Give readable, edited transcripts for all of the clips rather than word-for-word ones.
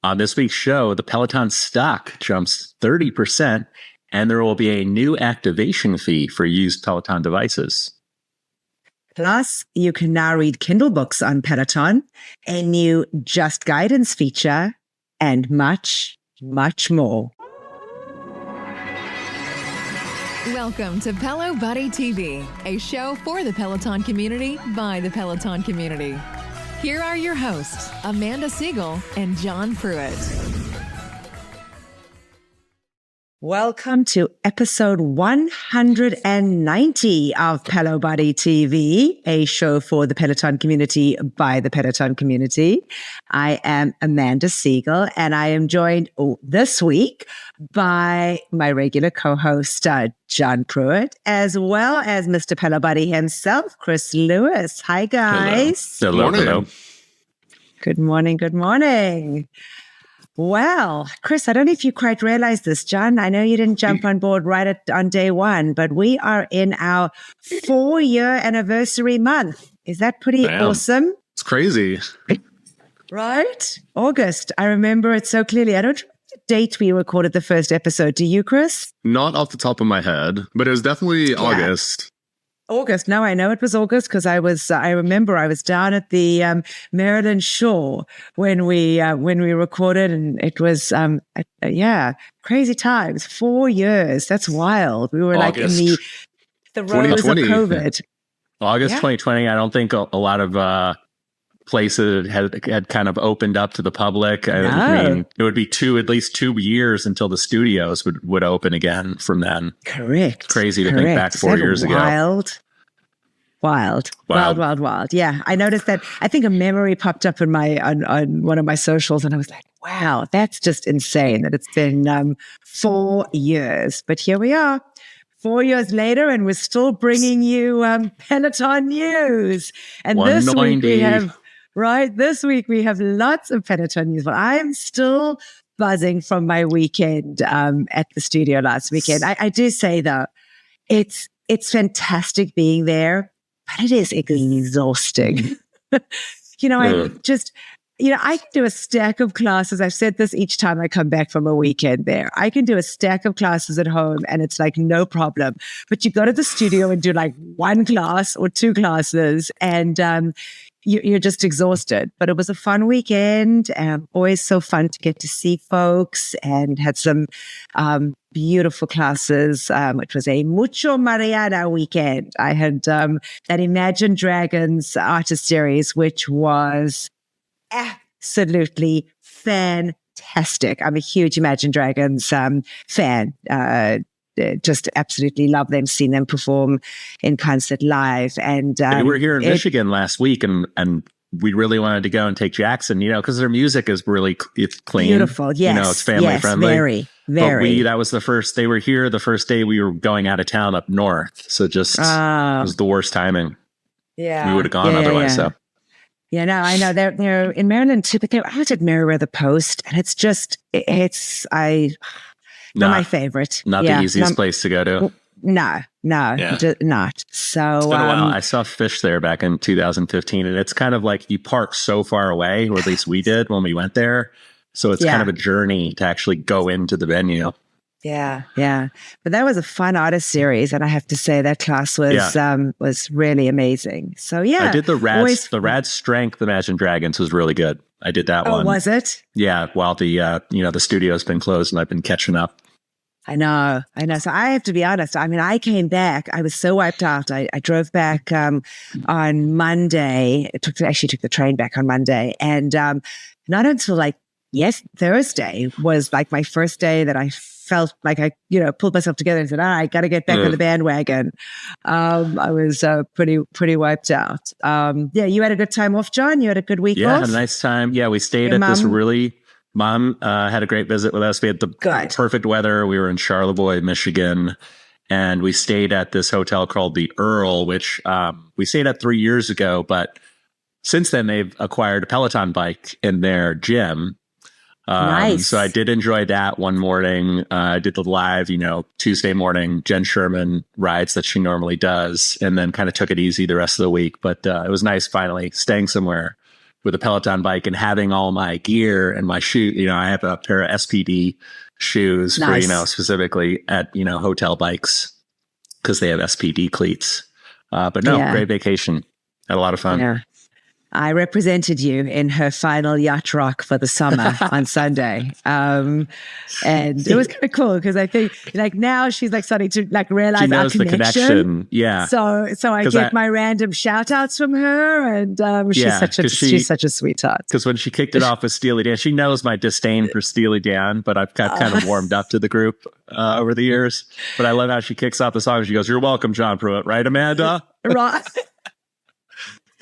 On this week's show, the Peloton stock jumps 30%, and there will be a new activation fee for used Peloton devices. Plus, you can now read Kindle books on Peloton, a new Just Guidance feature, and much, much more. Welcome to Pelo Buddy TV, a show for the Peloton community by the Peloton community. Here are your hosts, Amanda Siegel and John Pruitt. Welcome to episode 190 of Pelo Buddy TV, a show for the Peloton community by the Peloton community. I am Amanda Siegel, and I am joined this week by my regular co-host, John Pruitt, as well as Mr. Pelo Buddy himself, Chris Lewis. Hi, guys. Hello. Good morning. Good morning. Well, Chris, I don't know if you quite realized this, John. I know you didn't jump on board on day one, but we are in our 4-year anniversary month. Is that pretty awesome? It's crazy. Right? August. I remember it so clearly. I don't remember the date we recorded the first episode. Do you, Chris? Not off the top of my head, but it was definitely August. August. No, I know it was August because I remember I was down at the Maryland shore when we recorded, and it was crazy times. 4 years. That's wild. We were August. Like in the rows of COVID. August 2020. I don't think a lot of places had kind of opened up to the public. I mean, it would be at least 2 years until the studios would open again from then. Correct. Crazy to think back 4 years ago. Wild. Yeah. I noticed that. I think a memory popped up on one of my socials, and I was like, wow, that's just insane that it's been 4 years. But here we are. 4 years later, and we're still bringing you Peloton news. And this week we have lots of Peloton news. But I am still buzzing from my weekend at the studio last weekend. I do say though, it's fantastic being there, but it is exhausting. I can do a stack of classes. I've said this each time I come back from a weekend there. I can do a stack of classes at home and it's like no problem. But you go to the studio and do like one class or two classes and you're just exhausted. But it was a fun weekend. Always so fun to get to see folks, and had some beautiful classes. It was a Mucho Mariana weekend. I had that Imagine Dragons artist series, which was absolutely fantastic. I'm a huge Imagine Dragons fan. Just absolutely love them, seen them perform in concert live. And we were here in Michigan last week, and we really wanted to go and take Jackson, because their music is really it's clean. Beautiful, yes. It's family friendly. Very. But that was the first, they were here the first day we were going out of town up north. So just, it was the worst timing. Yeah. We would have gone otherwise, so. Yeah, no, I know they're in Maryland too, but I was at Meriwether Post, and it's not my favorite. Not the easiest place to go to. No, not. So it's been a while. I saw Fish there back in 2015, and it's kind of like you park so far away, or at least we did when we went there. So it's kind of a journey to actually go into the venue. Yeah. But that was a fun artist series, and I have to say that class was really amazing. So I did the Rad Strength Imagine Dragons was really good. I did that one. Oh, was it? Yeah, while the the studio's been closed and I've been catching up. I know. So I have to be honest. I mean, I came back. I was so wiped out. I drove back on Monday. Actually took the train back on Monday, and not until Thursday was like my first day that I felt like I pulled myself together and said, all right, got to get back on the bandwagon. I was pretty wiped out. You had a good time off, John? You had a good week off? Yeah, had a nice time. Yeah, we stayed at this Mom had a great visit with us. We had the perfect weather. We were in Charlevoix, Michigan, and we stayed at this hotel called the Earl, which we stayed at 3 years ago. But since then, they've acquired a Peloton bike in their gym. Nice. So I did enjoy that one morning. I did the live, Tuesday morning Jen Sherman rides that she normally does, and then kind of took it easy the rest of the week. But it was nice finally staying somewhere with a Peloton bike and having all my gear and my shoe. You know, I have a pair of SPD shoes for, you know, specifically at, you know, hotel bikes because they have SPD cleats. But no, great vacation. Had a lot of fun. Yeah. I represented you in her final yacht rock for the summer on Sunday. And it was kind of cool because I think like now she's like starting to like realize she knows our the connection. Yeah. So I get my random shout outs from her and she's such a sweetheart. Because when she kicked it off with Steely Dan, she knows my disdain for Steely Dan, but I've kind of warmed up to the group over the years. But I love how she kicks off the song. She goes, "You're welcome, John Pruitt," right, Amanda? Right.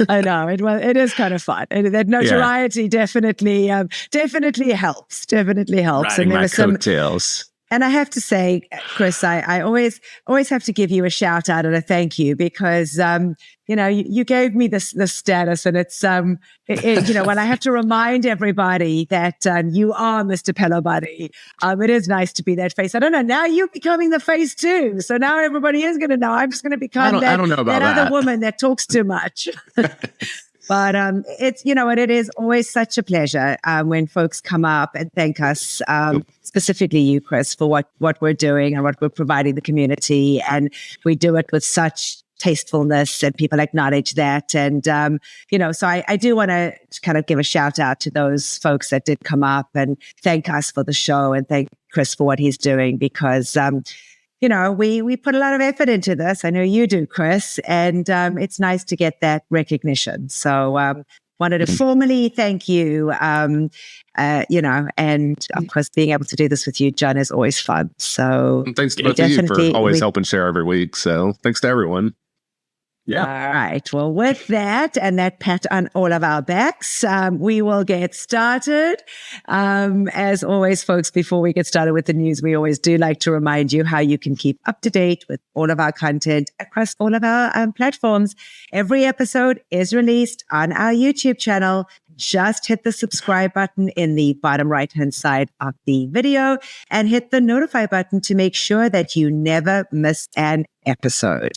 I know it is kind of fun. That notoriety definitely helps. Definitely helps. Riding my coattails. And I have to say, Chris, I always have to give you a shout out and a thank you because you know you gave me this status, and it's you know when I have to remind everybody that you are Mr. Pelo Buddy, it is nice to be that face. I don't know, now you're becoming the face too, so now everybody is going to know. I'm just going to become that other woman that talks too much. But it's, you know, and it is always such a pleasure when folks come up and thank us, specifically you, Chris, for what we're doing and what we're providing the community. And we do it with such tastefulness and people acknowledge that. And, you know, so I do want to kind of give a shout out to those folks that did come up and thank us for the show and thank Chris for what he's doing because, you know, we put a lot of effort into this. I know you do, Chris, and it's nice to get that recognition. So wanted to formally thank you, you know, and of course being able to do this with you, John, is always fun. So and thanks to both of you for always helping share every week. So thanks to everyone. Yeah. All right. Well, with that and that pat on all of our backs, we will get started. As always, folks, before we get started with the news, we always do like to remind you how you can keep up to date with all of our content across all of our platforms. Every episode is released on our YouTube channel. Just hit the subscribe button in the bottom right-hand side of the video and hit the notify button to make sure that you never miss an episode.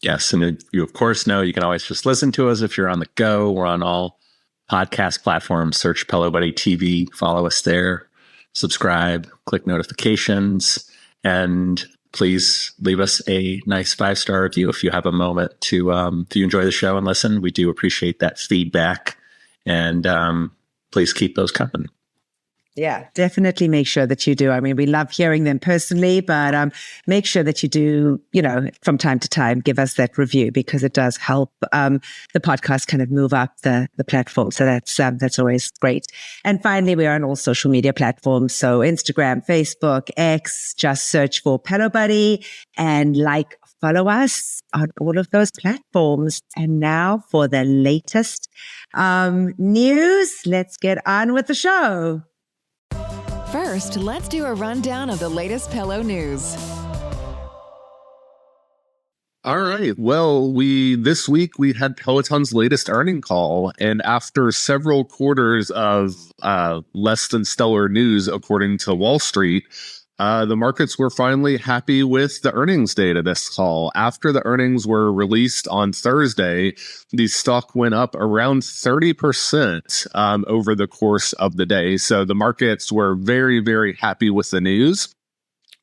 Yes, and you of course know you can always just listen to us if you're on the go. We're on all podcast platforms. Search Pelo Buddy TV, follow us there, subscribe, click notifications, and please leave us a nice 5-star review if you have a moment to if you enjoy the show and listen. We do appreciate that feedback, and please keep those coming. Yeah, definitely make sure that you do. I mean, we love hearing them personally, but make sure that you do, you know, from time to time, give us that review because it does help the podcast kind of move up the platform. So that's always great. And finally, we are on all social media platforms. So Instagram, Facebook, X, just search for Pelo Buddy and follow us on all of those platforms. And now for the latest news, let's get on with the show. First, let's do a rundown of the latest Pelo news. All right. Well, this week we had Peloton's latest earning call, and after several quarters of less than stellar news, according to Wall Street, the markets were finally happy with the earnings data this call. After the earnings were released on Thursday, the stock went up around 30% over the course of the day. So the markets were very, very happy with the news.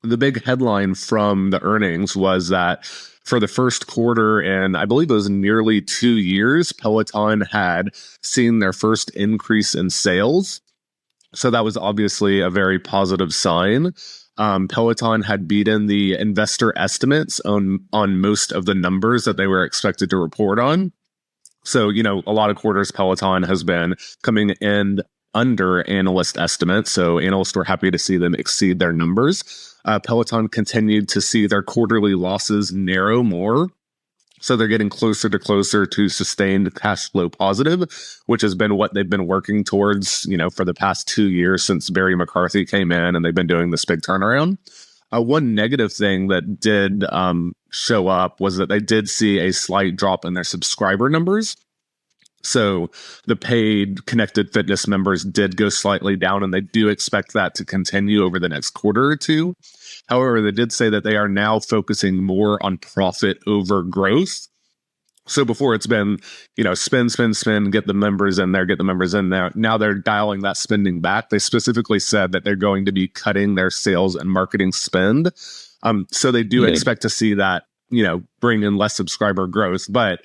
The big headline from the earnings was that for the first quarter, and I believe it was nearly 2 years, Peloton had seen their first increase in sales. So that was obviously a very positive sign. Peloton had beaten the investor estimates on most of the numbers that they were expected to report on. So, you know, a lot of quarters Peloton has been coming in under analyst estimates. So analysts were happy to see them exceed their numbers. Peloton continued to see their quarterly losses narrow more. So they're getting closer to sustained cash flow positive, which has been what they've been working towards, you know, for the past 2 years since Barry McCarthy came in and they've been doing this big turnaround. One negative thing that did show up was that they did see a slight drop in their subscriber numbers. So the paid Connected Fitness members did go slightly down, and they do expect that to continue over the next quarter or two. However, they did say that they are now focusing more on profit over growth. So before it's been, spend, get the members in there. Now they're dialing that spending back. They specifically said that they're going to be cutting their sales and marketing spend. So they do expect to see that, bring in less subscriber growth, but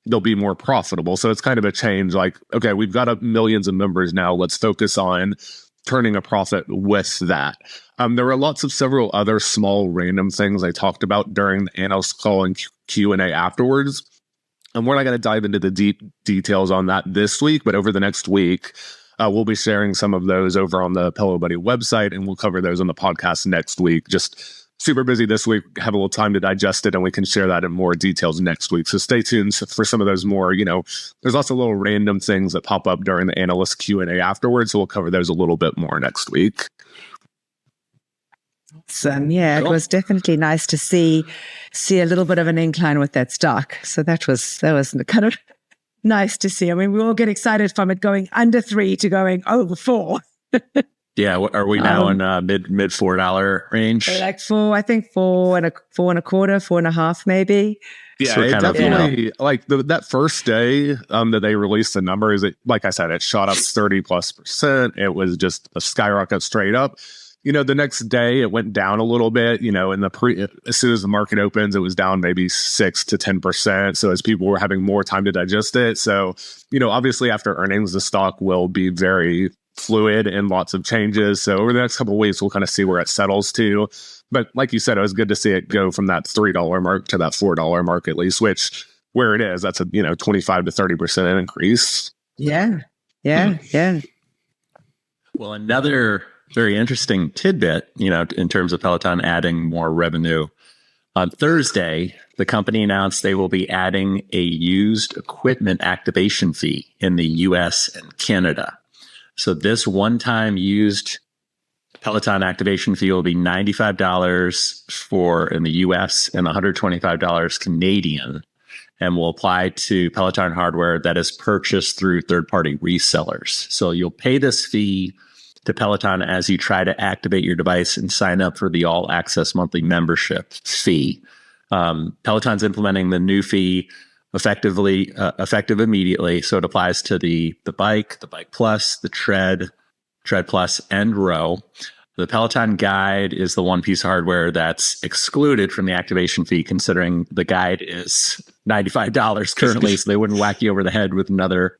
they'll be more profitable. So it's kind of a change. Like, okay, we've got millions of members now. Let's focus on turning a profit with that. There were several other small random things I talked about during the analyst call and Q&A afterwards. And we're not going to dive into the deep details on that this week, but over the next week, we'll be sharing some of those over on the Pelo Buddy website, and we'll cover those on the podcast next week. Just super busy this week, have a little time to digest it, and we can share that in more details next week. So stay tuned for some of those more, there's lots of little random things that pop up during the analyst Q&A afterwards, so we'll cover those a little bit more next week. Cool. It was definitely nice to see a little bit of an incline with that stock. So that was kind of nice to see. I mean, we all get excited from it going under 3 to going over 4. Yeah, are we now in mid $4 range? Like 4, I think 4 and a quarter, 4.5 maybe. Yeah, so it definitely like that first day that they released the numbers. Like I said, it shot up 30+%. It was just a skyrocket straight up. The next day it went down a little bit, as soon as the market opens, it was down maybe 6 to 10%. So as people were having more time to digest it. So, obviously after earnings, the stock will be very fluid and lots of changes. So over the next couple of weeks, we'll kind of see where it settles to. But like you said, it was good to see it go from that $3 mark to that $4 mark, at least, which where it is, that's a, 25 to 30% increase. Yeah. Well, another very interesting tidbit, in terms of Peloton adding more revenue. On Thursday, the company announced they will be adding a used equipment activation fee in the US and Canada. So this one-time used Peloton activation fee will be $95 in the US and $125 Canadian, and will apply to Peloton hardware that is purchased through third-party resellers. So you'll pay this fee to Peloton as you try to activate your device and sign up for the all access monthly membership fee. Peloton's implementing the new fee effective immediately. So it applies to the bike plus, the tread plus, and row. The Peloton guide is the one piece of hardware that's excluded from the activation fee, considering the guide is $95 currently. So they wouldn't whack you over the head with another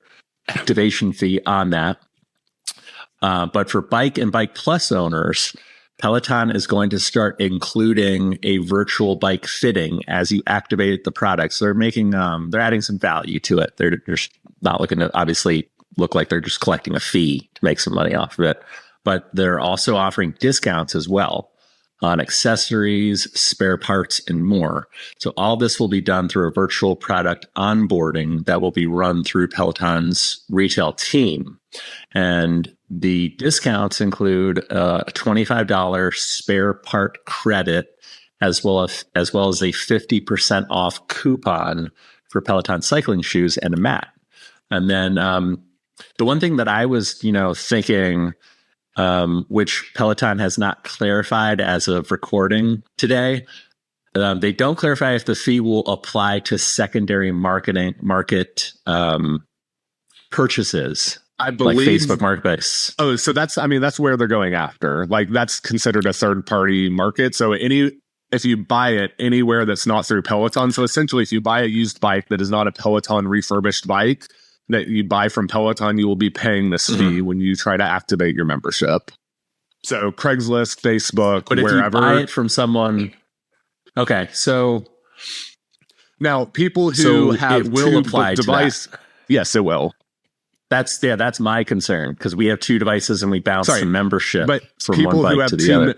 activation fee on that. But for Bike and Bike Plus owners, Peloton is going to start including a virtual bike fitting as you activate the product. So they're adding some value to it. They're not looking to obviously look like they're just collecting a fee to make some money off of it, but they're also offering discounts as well on accessories, spare parts, and more. So all this will be done through a virtual product onboarding that will be run through Peloton's retail team. And the discounts include a $25 spare part credit, as well as a 50% off coupon for Peloton cycling shoes and a mat. And then the one thing that I was, thinking, which Peloton has not clarified as of recording today, they don't clarify if the fee will apply to secondary market purchases. I believe, like Facebook Marketplace. Oh, so that's where they're going after. Like that's considered a third party market. So if you buy it anywhere that's not through Peloton, so essentially if you buy a used bike that is not a Peloton refurbished bike that you buy from Peloton, you will be paying this fee when you try to activate your membership. So Craigslist, Facebook, but wherever. If you buy it from someone, okay. So now people who have will apply device, yes, it will. That's my concern, because we have two devices and we bounce the membership from one bike to the other.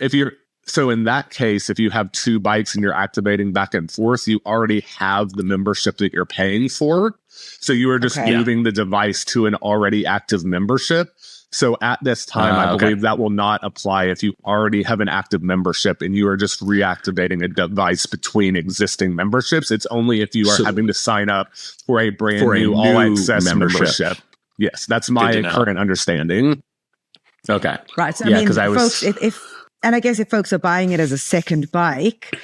So in that case, if you have two bikes and you're activating back and forth, you already have the membership that you're paying for. So you are just moving the device to an already active membership. So at this time, I believe that will not apply if you already have an active membership and you are just reactivating a device between existing memberships. It's only if you are having to sign up for a brand new all access membership. Yes, that's my current understanding. Okay. Right. So, because folks, and I guess if folks are buying it as a second bike,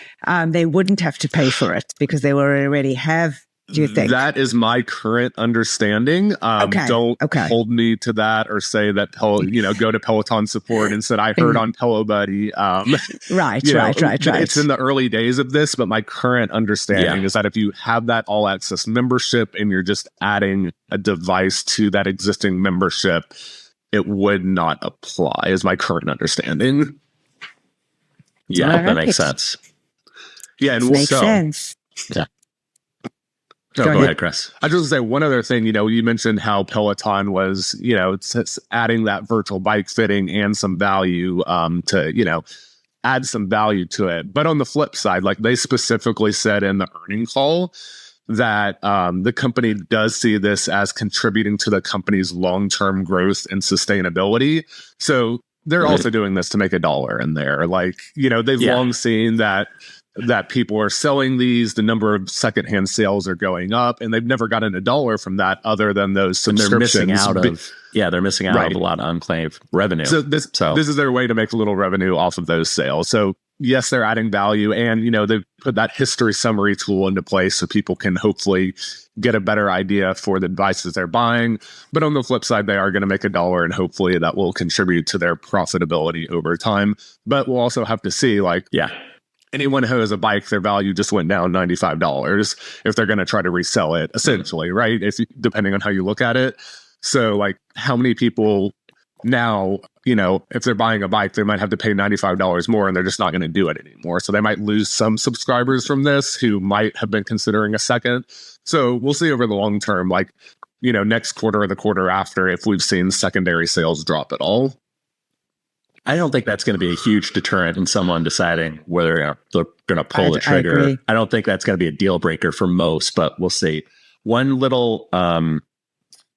they wouldn't have to pay for it because they will already have do you think? That is my current understanding. Don't hold me to that or say that, go to Peloton support and said, I heard on Pelo Buddy. Right. It's in the early days of this, but my current understanding is that if you have that all access membership and you're just adding a device to that existing membership, it would not apply, is my current understanding. Yeah, that makes sense. Yeah, and makes sense. Yeah. Go ahead, Chris. I just want to say one other thing. You mentioned how Peloton was, it's adding that virtual bike fitting and some value to, add some value to it. But on the flip side, like they specifically said in the earnings call that the company does see this as contributing to the company's long-term growth and sustainability. So they're also doing this to make $1 in there. Like, they've long seen that people are selling these, the number of secondhand sales are going up, and they've never gotten $1 from that other than those subscriptions. They're missing out of a lot of unclaimed revenue. So this is their way to make a little revenue off of those sales. So yes, they're adding value, and they've put that history summary tool into place so people can hopefully get a better idea for the devices they're buying. But on the flip side, they are going to make $1, and hopefully that will contribute to their profitability over time. But we'll also have to see, anyone who has a bike, their value just went down $95 if they're going to try to resell it, essentially, right? Depending on how you look at it. So, how many people now, if they're buying a bike, they might have to pay $95 more and they're just not going to do it anymore. So they might lose some subscribers from this who might have been considering a second. So we'll see over the long term, next quarter or the quarter after, if we've seen secondary sales drop at all. I don't think that's going to be a huge deterrent in someone deciding whether they're going to pull the trigger. I don't think that's going to be a deal breaker for most, but we'll see. One little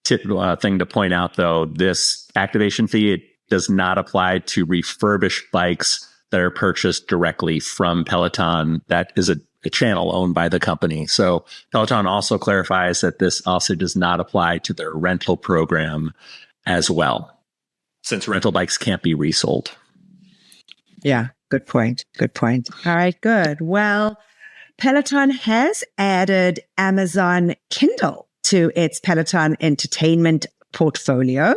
thing to point out, though, this activation fee, it does not apply to refurbished bikes that are purchased directly from Peloton. That is a channel owned by the company. So Peloton also clarifies that this also does not apply to their rental program as well, since rental bikes can't be resold. Yeah, good point. All right, good. Well, Peloton has added Amazon Kindle to its Peloton Entertainment portfolio,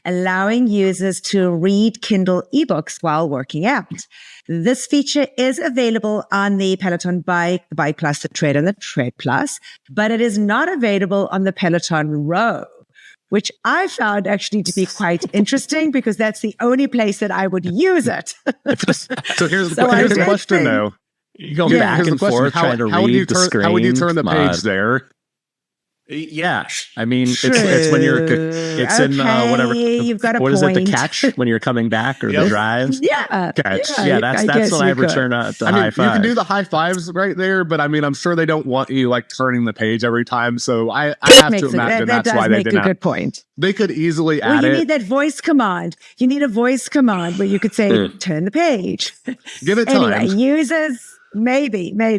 allowing users to read Kindle ebooks while working out. This feature is available on the Peloton Bike, the Bike Plus, the Tread, and the Tread Plus, but it is not available on the Peloton Row, which I found actually to be quite interesting because that's the only place that I would use it. So here's the question, though. You go back and forth trying to read the screen. How would you turn the page there? Yeah, I mean, it's when you're, it's in whatever. You've got a what point. Is it, the catch when you're coming back or the drive? Yeah, catch. Yeah, that's when I return the high five. You can do the high fives right there, but I mean, I'm sure they don't want you turning the page every time. So I have to imagine that's why they did not. That does make a good point. They could easily add it. You need that voice command. You need a voice command where you could say, turn the page. Give it time. Anyway,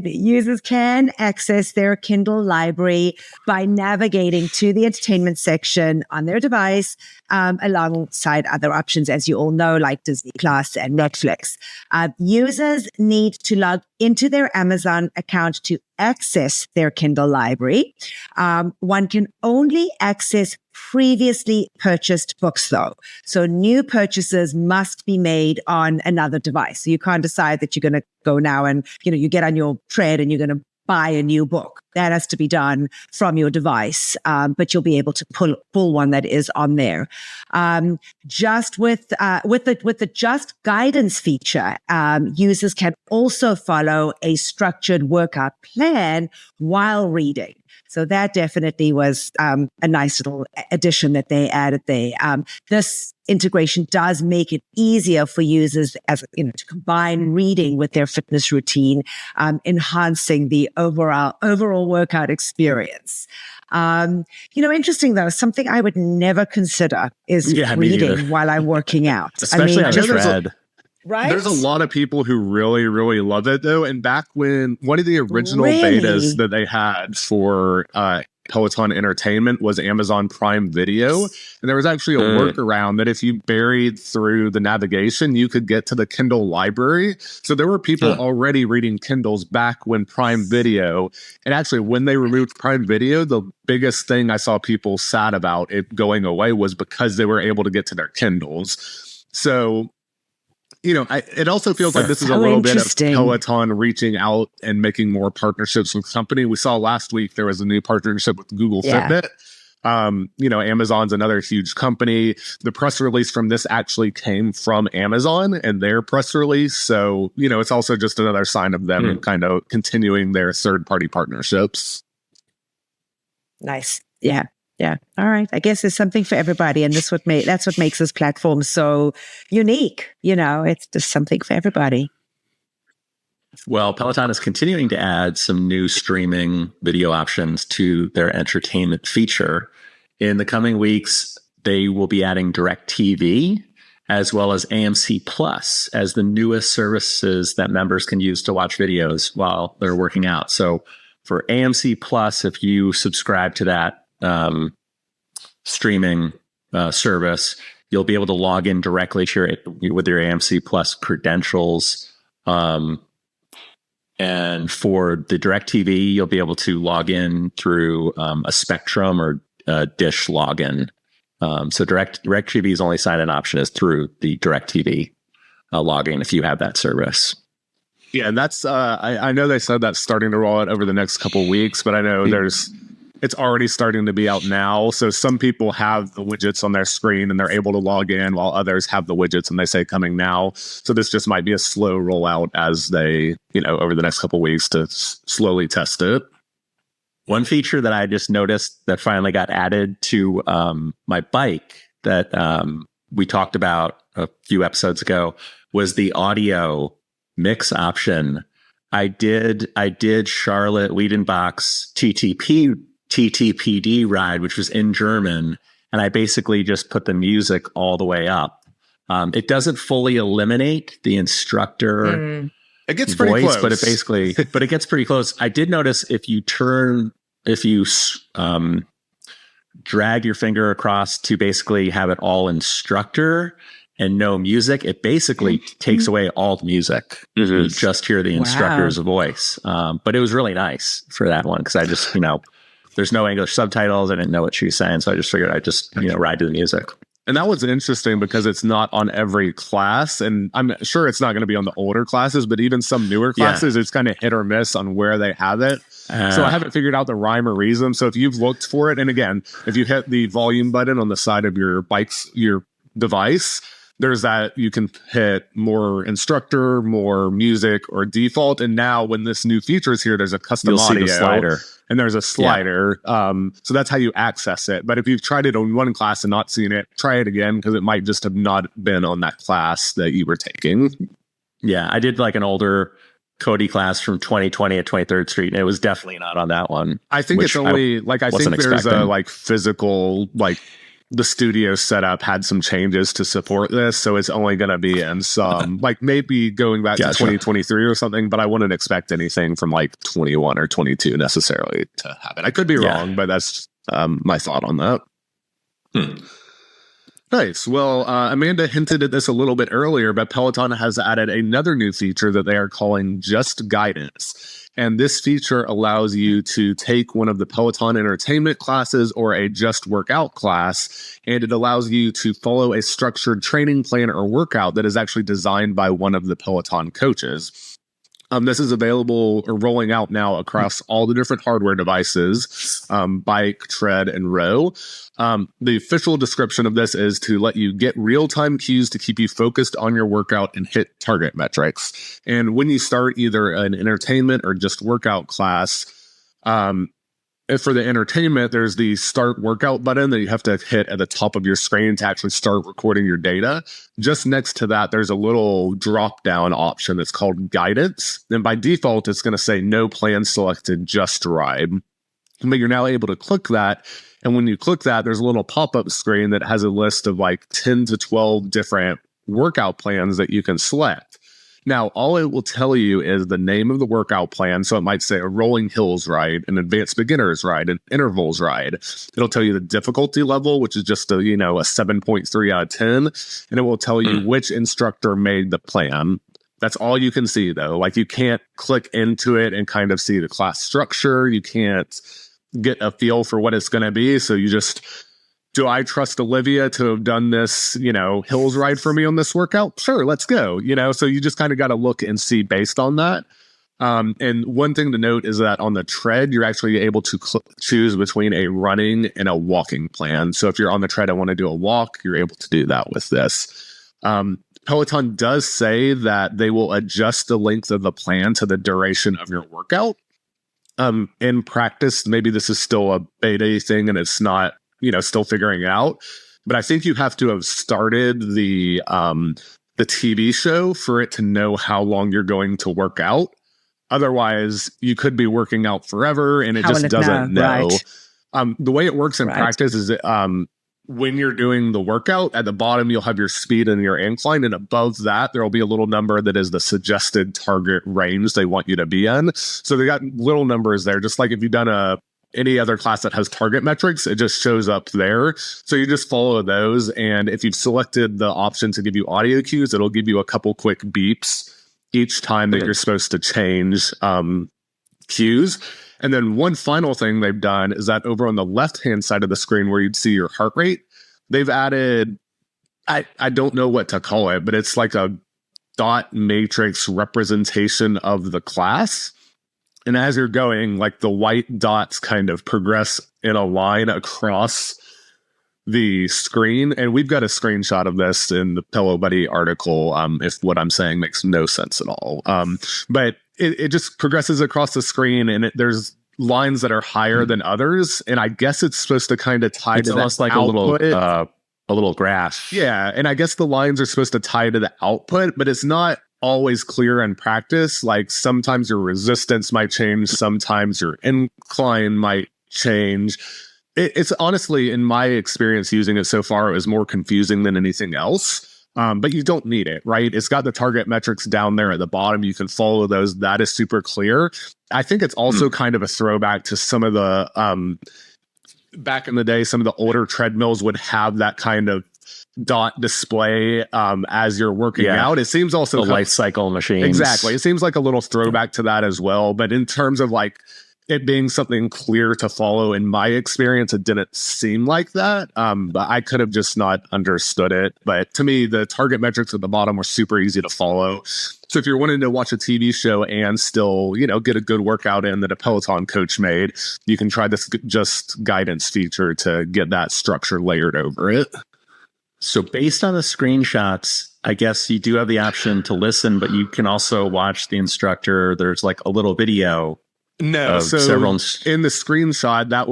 users can access their Kindle library by navigating to the entertainment section on their device, alongside other options, as you all know, like Disney Plus and Netflix. Users need to log into their Amazon account to access their Kindle library. One can only access previously purchased books, though. So new purchases must be made on another device. So you can't decide that you're going to go now and, you get on your Tread and you're going to buy a new book. That has to be done from your device, but you'll be able to pull one that is on there. Just with the Just Guidance feature, users can also follow a structured workout plan while reading. So that definitely was a nice little addition that they added there. This integration does make it easier for users to combine reading with their fitness routine, enhancing the overall workout experience. Interesting though, something I would never consider is reading while I'm working out. Especially on a tread. Right? There's a lot of people who really, really love it, though. And back when one of the original betas that they had for Peloton Entertainment was Amazon Prime Video. And there was actually a workaround that if you buried through the navigation, you could get to the Kindle library. So there were people already reading Kindles back when Prime Video. And actually, when they removed Prime Video, the biggest thing I saw people sad about it going away was because they were able to get to their Kindles. So, you know, it also feels like this is a little bit of Peloton reaching out and making more partnerships with company. We saw last week there was a new partnership with Google Fitbit. You know, Amazon's another huge company. The press release from this actually came from Amazon and their press release. So, you know, it's also just another sign of them kind of continuing their third-party partnerships. Nice. Yeah. Yeah. All right. I guess there's something for everybody. And that's what makes this platform so unique. You know, it's just something for everybody. Well, Peloton is continuing to add some new streaming video options to their entertainment feature. In the coming weeks, they will be adding DirecTV as well as AMC Plus as the newest services that members can use to watch videos while they're working out. So for AMC Plus, if you subscribe to that streaming service, you'll be able to log in directly to with your AMC Plus credentials. And for the DirecTV, you'll be able to log in through a Spectrum or Dish login. So DirecTV's only sign-in option is through the DirecTV login if you have that service. Yeah, and that's I know they said that's starting to roll out over the next couple of weeks, but I know it's already starting to be out now. So some people have the widgets on their screen and they're able to log in, while others have the widgets and they say coming now. So this just might be a slow rollout as they, you know, over the next couple of weeks to slowly test it. One feature that I just noticed that finally got added to my bike that we talked about a few episodes ago was the audio mix option. I did Charlotte Wiedenbach's TTPD ride, which was in German, and I basically just put the music all the way up. It doesn't fully eliminate the instructor it gets pretty voice, close. but it gets pretty close. I did notice if you drag your finger across to basically have it all instructor and no music, it basically takes away all the music. You just hear the instructor's voice. But it was really nice for that one because I just, you know, there's no English subtitles. I didn't know what she was saying. So I just figured I'd just, you know, ride to the music. And that was interesting because it's not on every class. And I'm sure it's not going to be on the older classes, but even some newer classes, it's kind of hit or miss on where they have it. So I haven't figured out the rhyme or reason. So if you've looked for it, and again, if you hit the volume button on the side of your device, there's that you can hit more instructor, more music, or default. And now when this new feature is here, there's a custom audio slider. And there's a slider. So that's how you access it. But if you've tried it on one class and not seen it, try it again because it might just have not been on that class that you were taking. Yeah, I did like an older Cody class from 2020 at 23rd Street, and it was definitely not on that one. I think it's only I think there's a physical the studio setup had some changes to support this, so it's only going to be in some maybe going back to 2023 or something, but I wouldn't expect anything from 21 or 22 necessarily to happen. I could be wrong, but that's my thought on that. Nice. Well, Amanda hinted at this a little bit earlier, but Peloton has added another new feature that they are calling Just Guidance. And this feature allows you to take one of the Peloton Entertainment classes or a Just Workout class, and it allows you to follow a structured training plan or workout that is actually designed by one of the Peloton coaches. This is available or rolling out now across all the different hardware devices, bike, tread, and row. The official description of this is to let you get real-time cues to keep you focused on your workout and hit target metrics. And when you start either an entertainment or just workout class, for the entertainment, there's the start workout button that you have to hit at the top of your screen to actually start recording your data. Just next to that, there's a little drop down option that's called guidance. And by default, it's going to say no plan selected, just ride. But you're now able to click that. And when you click that, there's a little pop-up screen that has a list of 10 to 12 different workout plans that you can select. Now, all it will tell you is the name of the workout plan. So it might say a rolling hills ride, an advanced beginners ride, an intervals ride. It'll tell you the difficulty level, which is just a 7.3 out of 10. And it will tell you which instructor made the plan. That's all you can see, though. Like, you can't click into it and kind of see the class structure. You can't get a feel for what it's going to be. So you just, do I trust Olivia to have done this, hills ride for me on this workout? Sure, let's go. So you just kind of got to look and see based on that. And one thing to note is that on the tread, you're actually able to choose between a running and a walking plan. So if you're on the tread and want to do a walk, you're able to do that with this. Peloton does say that they will adjust the length of the plan to the duration of your workout. In practice, maybe this is still a beta thing and it's not, still figuring it out. But I think you have to have started the TV show for it to know how long you're going to work out. Otherwise, you could be working out forever and it just doesn't know. Right. The way it works in practice is that when you're doing the workout, at the bottom, you'll have your speed and your incline. And above that, there will be a little number that is the suggested target range they want you to be in. So they got little numbers there, just like if you've done any other class that has target metrics, it just shows up there. So you just follow those. And if you've selected the option to give you audio cues, it'll give you a couple quick beeps each time that you're supposed to change cues. And then one final thing they've done is that over on the left-hand side of the screen where you'd see your heart rate, they've added, I don't know what to call it, but it's like a dot matrix representation of the class. And as you're going, like the white dots kind of progress in a line across the screen. And we've got a screenshot of this in the Pelo Buddy article, if what I'm saying makes no sense at all. But it just progresses across the screen, and there's lines that are higher than others. And I guess it's supposed to kind of tie to almost like output. a little graph. Yeah. And I guess the lines are supposed to tie to the output, but it's not always clear in practice. Like sometimes your resistance might change. Sometimes your incline might change. It's honestly, in my experience using it so far, it was more confusing than anything else. But you don't need it, right? It's got the target metrics down there at the bottom. You can follow those. That is super clear. I think it's also kind of a throwback to some of the, back in the day, some of the older treadmills would have that kind of dot display as you're working out. It seems also the life cycle machines. Exactly. It seems like a little throwback to that as well. But in terms of like it being something clear to follow, in my experience, it didn't seem like that. But I could have just not understood it. But to me, the target metrics at the bottom were super easy to follow. So if you're wanting to watch a TV show and still, get a good workout in that a Peloton coach made, you can try this just guidance feature to get that structure layered over it. So based on the screenshots, I guess you do have the option to listen, but you can also watch the instructor. There's like a little video. No, so in the screenshot, that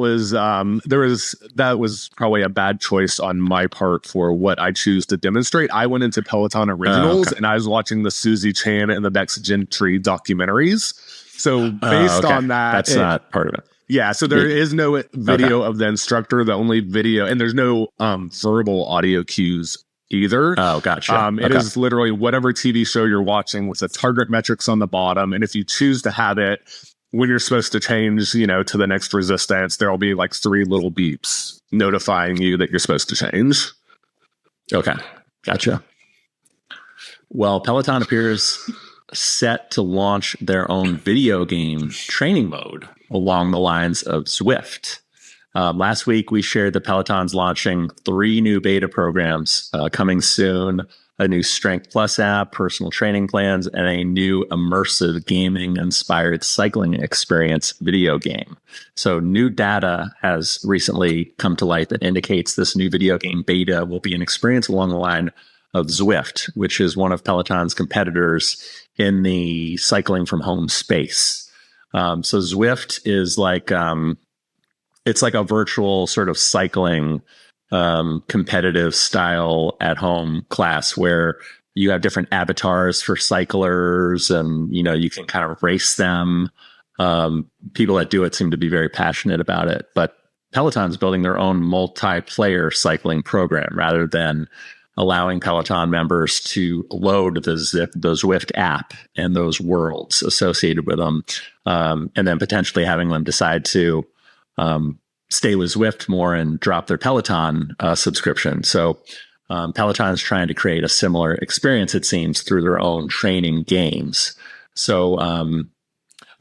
was probably a bad choice on my part for what I choose to demonstrate. I went into Peloton Originals and I was watching the Susie Chan and the Becs Gentry documentaries. So based on that, that's not part of it. Yeah, so there is no video of the instructor. The only video, and there's no verbal audio cues either. Oh, gotcha. It is literally whatever TV show you're watching with the target metrics on the bottom, and if you choose to have it. When you're supposed to change, to the next resistance, there'll be like 3 little beeps notifying you that you're supposed to change. Okay. Gotcha. Well, Peloton appears set to launch their own video game training mode along the lines of Zwift. Last week, we shared that Peloton's launching 3 new beta programs coming soon. A new Strength Plus app, personal training plans, and a new immersive gaming-inspired cycling experience video game. So new data has recently come to light that indicates this new video game beta will be an experience along the line of Zwift, which is one of Peloton's competitors in the cycling from home space. So Zwift is like, it's like a virtual sort of cycling competitive style at home class where you have different avatars for cyclers and, you can kind of race them. People that do it seem to be very passionate about it, but Peloton's building their own multiplayer cycling program rather than allowing Peloton members to load the Zwift app and those worlds associated with them, and then potentially having them decide to stay with Zwift more and drop their Peloton subscription. So Peloton is trying to create a similar experience, it seems, through their own training games. So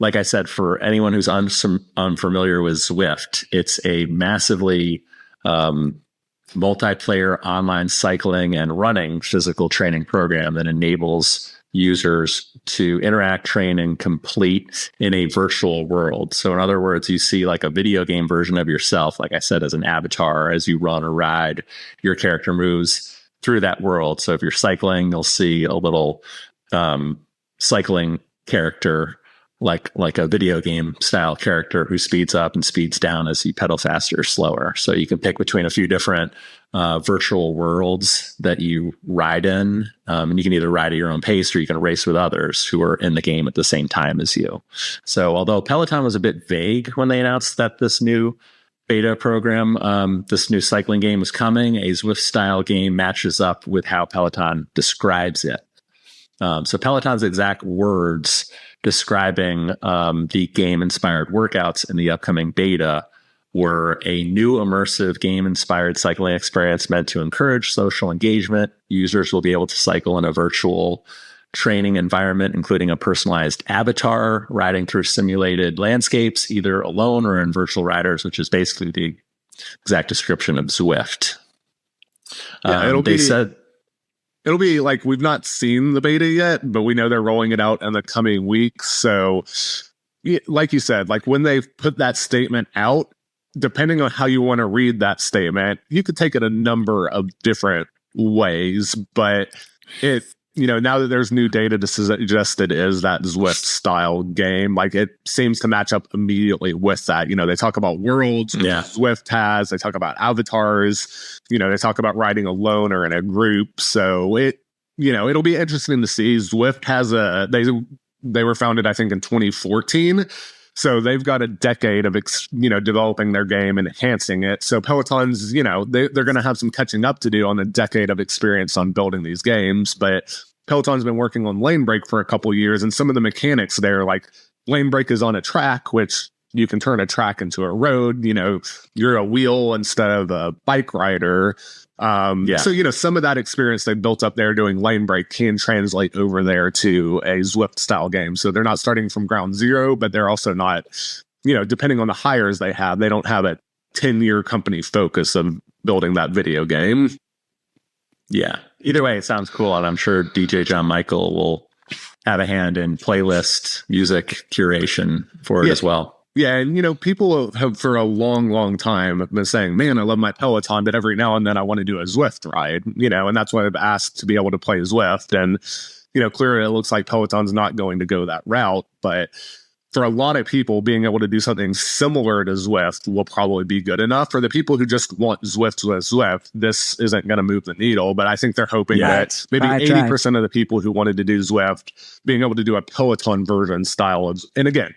like I said, for anyone who's unfamiliar with Zwift, it's a massively multiplayer online cycling and running physical training program that enables users to interact, train, and complete in a virtual world. So in other words, you see like a video game version of yourself, like I said, as an avatar. As you run or ride, your character moves through that world. So if you're cycling, you'll see a little cycling character, like a video game style character who speeds up and speeds down as you pedal faster or slower. So you can pick between a few different virtual worlds that you ride in. And you can either ride at your own pace or you can race with others who are in the game at the same time as you. So although Peloton was a bit vague when they announced that this new beta program, this new cycling game was coming, a Zwift-Style Game matches up with how Peloton describes it. So Peloton's exact words describing the game-inspired workouts in the upcoming beta were a new immersive game-inspired cycling experience meant to encourage social engagement. Users will be able to cycle in a virtual training environment, including a personalized avatar, riding through simulated landscapes, either alone or in virtual riders, which is basically the exact description of Zwift. Yeah, it'll be like, we've not seen the beta yet, but we know they're rolling it out in the coming weeks. So like you said, like when they put that statement out, depending on how you want to read that statement, you could take it a number of different ways, but now that there's new data to suggest it is that Zwift-Style Game, like it seems to match up immediately with that. They talk about worlds, Zwift has, they talk about avatars, they talk about riding alone or in a group. So it'll be interesting to see. Zwift has they were founded, I think, in 2014. So they've got a decade of, developing their game and enhancing it. So Peloton's, they're going to have some catching up to do on the decade of experience on building these games. But Peloton's been working on lane break for a couple of years. And some of the mechanics there, like lane break is on a track, which you can turn a track into a road. You're a wheel instead of a bike rider. So, some of that experience they built up there doing lane break can translate over there to a Zwift-Style Game. So they're not starting from ground zero, but they're also not, depending on the hires they don't have a 10-year company focus of building that video game. Yeah. Either way, it sounds cool. And I'm sure DJ John Michael will have a hand in playlist music curation for it as well. Yeah, and people have for a long, long time been saying, man, I love my Peloton, but every now and then I want to do a Zwift ride, and that's why I've asked to be able to play Zwift. And, clearly it looks like Peloton's not going to go that route, but for a lot of people, being able to do something similar to Zwift will probably be good enough. For the people who just want Zwift with Zwift, this isn't going to move the needle, but I think they're hoping that maybe 80% of the people who wanted to do Zwift, being able to do a Peloton version style of, and again,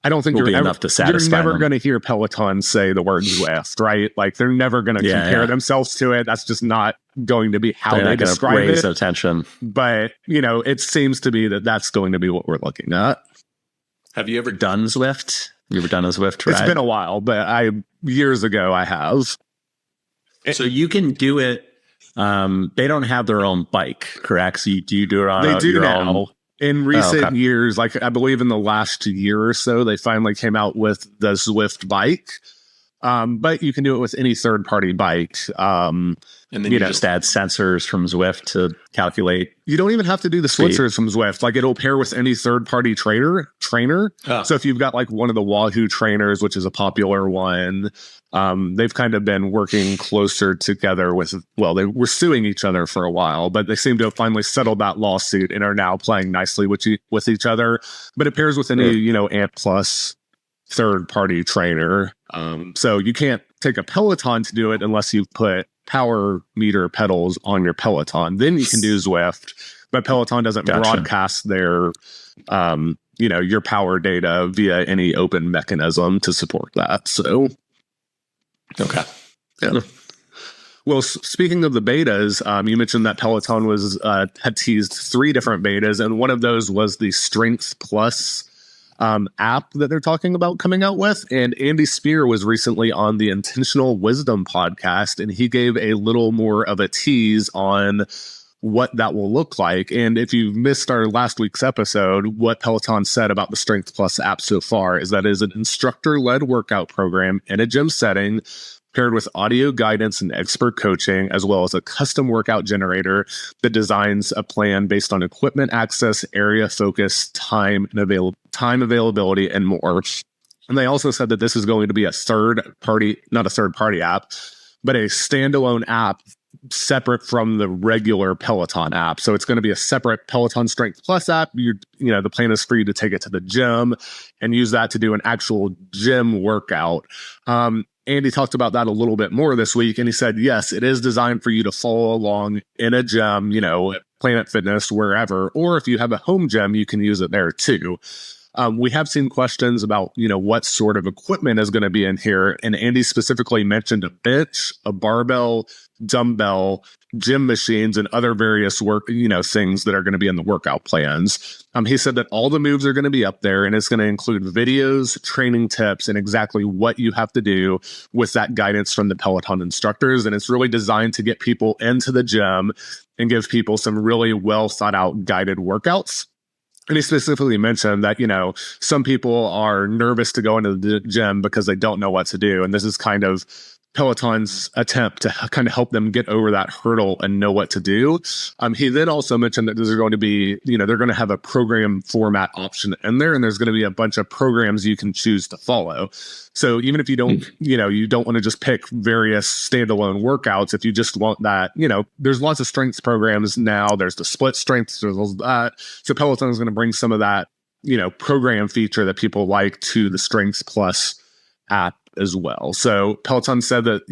I don't think you're never going to hear Peloton say the word Zwift, right? Like they're never going to compare themselves to it. That's just not going to be how they describe it. Raise attention. But, it seems to be that that's going to be what we're looking at. Have you ever done Zwift? You ever done a Zwift ride? It's been a while, but years ago I have. So you can do it. They don't have their own bike, correct? So do you do it on your own? In recent years, like I believe in the last year or so, they finally came out with the Zwift bike. But you can do it with any third-party bike. And then you just add sensors from Zwift to calculate. You don't even have to do the sensors from Zwift. Like it'll pair with any third-party trainer. Oh. So if you've got like one of the Wahoo trainers, which is a popular one, they've kind of been working closer together with, they were suing each other for a while, but they seem to have finally settled that lawsuit and are now playing nicely with each other. But it pairs with any, Ant Plus third-party trainer. So you can't take a Peloton to do it unless you put power meter pedals on your Peloton. Then you can do Zwift, but Peloton doesn't broadcast their, your power data via any open mechanism to support that. So, okay. Yeah. Well, speaking of the betas, you mentioned that Peloton had teased 3 different betas, and one of those was the Strength Plus app that they're talking about coming out with. And Andy Speer was recently on the Intentional Wisdom podcast, and he gave a little more of a tease on what that will look like. And if you missed our last week's episode, what Peloton said about the Strength Plus app so far is that it is an instructor-led workout program in a gym setting, paired with audio guidance and expert coaching, as well as a custom workout generator that designs a plan based on equipment access, area focus, time availability, and more. And they also said that this is going to be not a third party app, but a standalone app separate from the regular Peloton app. So it's going to be a separate Peloton Strength Plus app. The plan is for you to take it to the gym and use that to do an actual gym workout. Andy talked about that a little bit more this week, and he said, yes, it is designed for you to follow along in a gym, Planet Fitness, wherever, or if you have a home gym, you can use it there too. We have seen questions about, what sort of equipment is going to be in here. And Andy specifically mentioned a bench, a barbell, dumbbell, gym machines, and other various things that are going to be in the workout plans. He said that all the moves are going to be up there, and it's going to include videos, training tips, and exactly what you have to do with that guidance from the Peloton instructors. And it's really designed to get people into the gym and give people some really well thought out guided workouts. And he specifically mentioned that, some people are nervous to go into the gym because they don't know what to do. And this is kind of Peloton's attempt to kind of help them get over that hurdle and know what to do. He then also mentioned that there's going to be, they're going to have a program format option in there, and there's going to be a bunch of programs you can choose to follow. So even if you don't, you don't want to just pick various standalone workouts, if you just want that, there's lots of strengths programs now. There's the split strengths. There's that. So Peloton is going to bring some of that, program feature that people like to the Strengths Plus app as well. So Peloton said that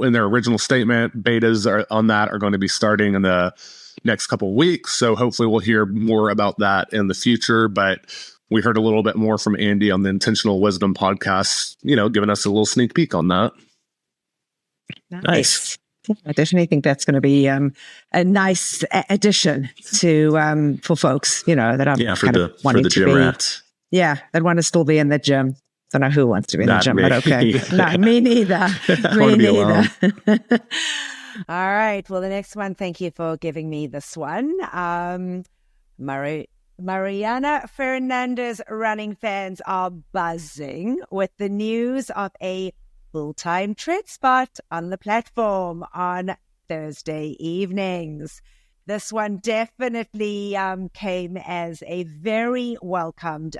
in their original statement, betas are going to be starting in the next couple of weeks. So hopefully we'll hear more about that in the future. But we heard a little bit more from Andy on the Intentional Wisdom podcast, giving us a little sneak peek on that. Nice. I definitely think that's going to be a nice addition to for folks, that are for the gym rats. Yeah, that want to still be in the gym. Don't know who wants to be in the gym, but okay. No, me neither. Me neither. All right. Well, the next one, thank you for giving me this one. Mariana Fernandez running fans are buzzing with the news of a full-time tread spot on the platform on Thursday evenings. This one definitely came as a very welcomed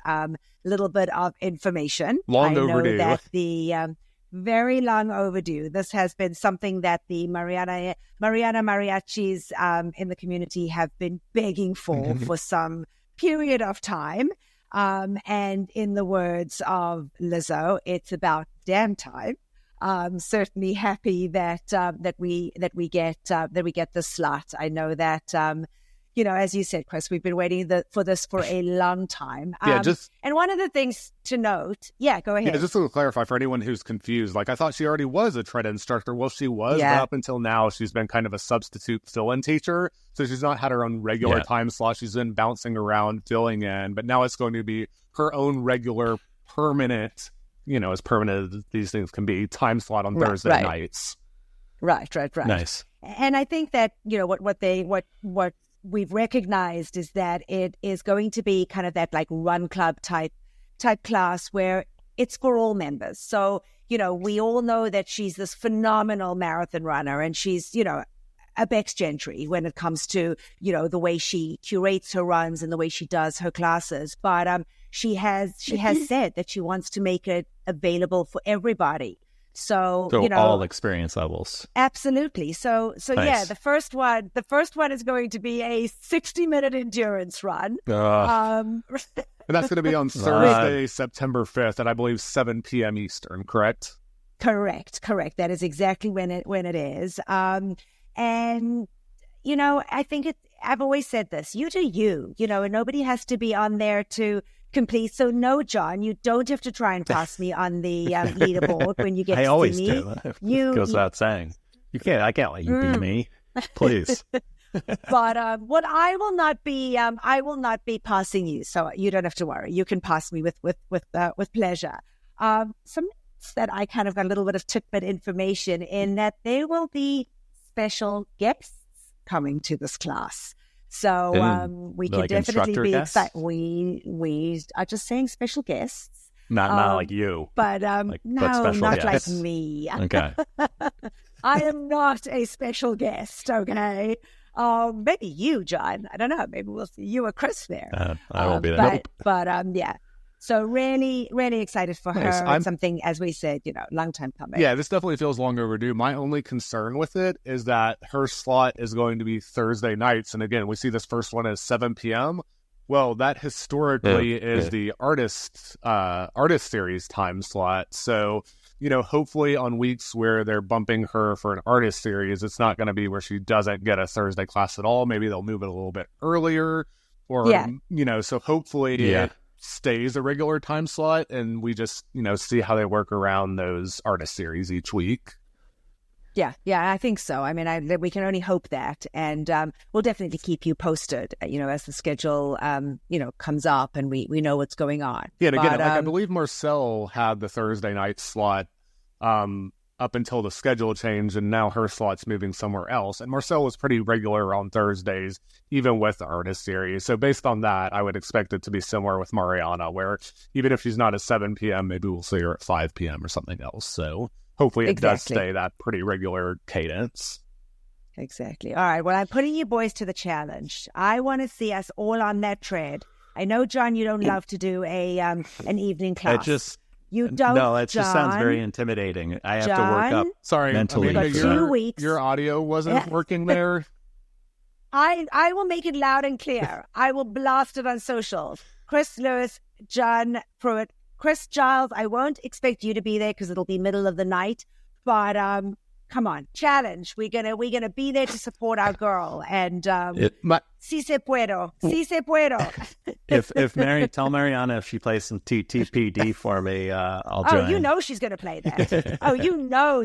little bit of information. Long overdue. I know that the very long overdue. This has been something that the Mariana mariachis in the community have been begging for some period of time. And in the words of Lizzo, it's about damn time. Certainly happy that we get this slot. I know that as you said, Chris, we've been waiting for this for a long time. And one of the things to note, go ahead. Yeah, just to clarify for anyone who's confused, I thought she already was a tread instructor. Well, she was, but up until now, she's been kind of a substitute fill-in teacher. So she's not had her own regular time slot. She's been bouncing around, filling in, but now it's going to be her own regular, permanent, as permanent as these things can be, time slot on Thursday nights. Right. Nice. And I think that, what we've recognized is that it is going to be kind of that like run club type class where it's for all members. So, we all know that she's this phenomenal marathon runner, and she's, a Becs gentry when it comes to, the way she curates her runs and the way she does her classes. But she has said that she wants to make it available for everybody. So all experience levels. Absolutely. So nice. the first one is going to be a 60-minute endurance run. And that's going to be on Thursday, September 5th at, I believe, 7 p.m. Eastern, correct? Correct. That is exactly when it is. And I think I've always said this, you do you, and nobody has to be on there to complete. So no, John, you don't have to try and pass me on the leaderboard when you get to see me. I always do. It goes without saying. I can't let you be me, please. But what I will not be passing you, so you don't have to worry. You can pass me with pleasure. Some that I kind of got a little bit of tidbit information in that there will be special guests coming to this class. So we can like definitely be guests? excited. We are just saying special guests. Not like you. But but no, special not guests. like me. Okay. I am not a special guest, okay? Maybe you, John. I don't know. Maybe we'll see you or Chris there. I won't be there. But yeah. So really, really excited for Nice. her. It's something, as we said, long time coming. Yeah, this definitely feels long overdue. My only concern with it is that her slot is going to be Thursday nights. And again, we see this first one as 7 p.m. Well, that historically is the artist series time slot. So, hopefully on weeks where they're bumping her for an artist series, it's not going to be where she doesn't get a Thursday class at all. Maybe they'll move it a little bit earlier or, so hopefully it stays a regular time slot and we just, see how they work around those artist series each week. Yeah, I think so. I mean, we can only hope that, and we'll definitely keep you posted. As the schedule, comes up and we know what's going on. Yeah, and again, I believe Marcel had the Thursday night slot up until the schedule change, and now her slot's moving somewhere else. And Marcel was pretty regular on Thursdays, even with the artist series. So based on that, I would expect it to be similar with Mariana, where even if she's not at 7 p.m., maybe we'll see her at 5 p.m. or something else. So hopefully it does stay that pretty regular cadence. Exactly. All right. Well, I'm putting you boys to the challenge. I want to see us all on that tread. I know, John, you don't love to do an evening class. You don't. No, it just sounds very intimidating. I have to work up. Sorry, mentally. Amanda, 2 weeks. Your audio wasn't working there. I will make it loud and clear. I will blast it on socials. Chris Lewis, John Pruitt, Chris Giles. I won't expect you to be there because it'll be middle of the night. But come on, challenge. We're gonna be there to support our girl. And si se puedo. Tell Mariana if she plays some TTPD for me, I'll join. Oh, you know she's going to play that.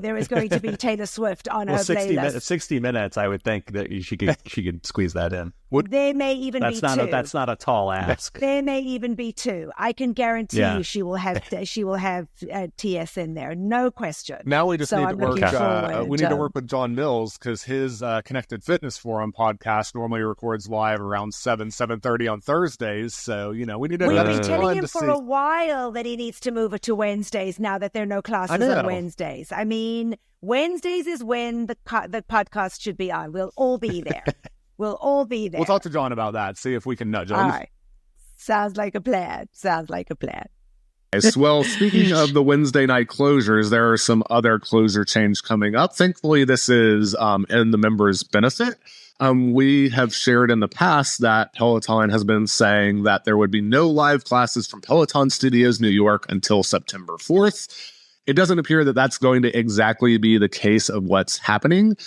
There is going to be Taylor Swift on her playlist. 60 minutes, I would think that she could squeeze that in. There may even be 2. That's not a tall ask. There may even be 2. I can guarantee you she will have TS in there, no question. Now we just need to work. We need to work with John Mills because his Connected Fitness Forum podcast normally records live around 7:30 on Thursdays. So we need to. We've been telling him for a while that he needs to move it to Wednesdays now that there are no classes on Wednesdays. I mean, Wednesdays is when the podcast should be on. We'll all be there. We'll talk to John about that. See if we can nudge him. All right. Sounds like a plan. Well, speaking of the Wednesday night closures, there are some other closure change coming up. Thankfully, this is in the members' benefit. We have shared in the past that Peloton has been saying that there would be no live classes from Peloton Studios New York until September 4th. It doesn't appear that that's going to exactly be the case of what's happening.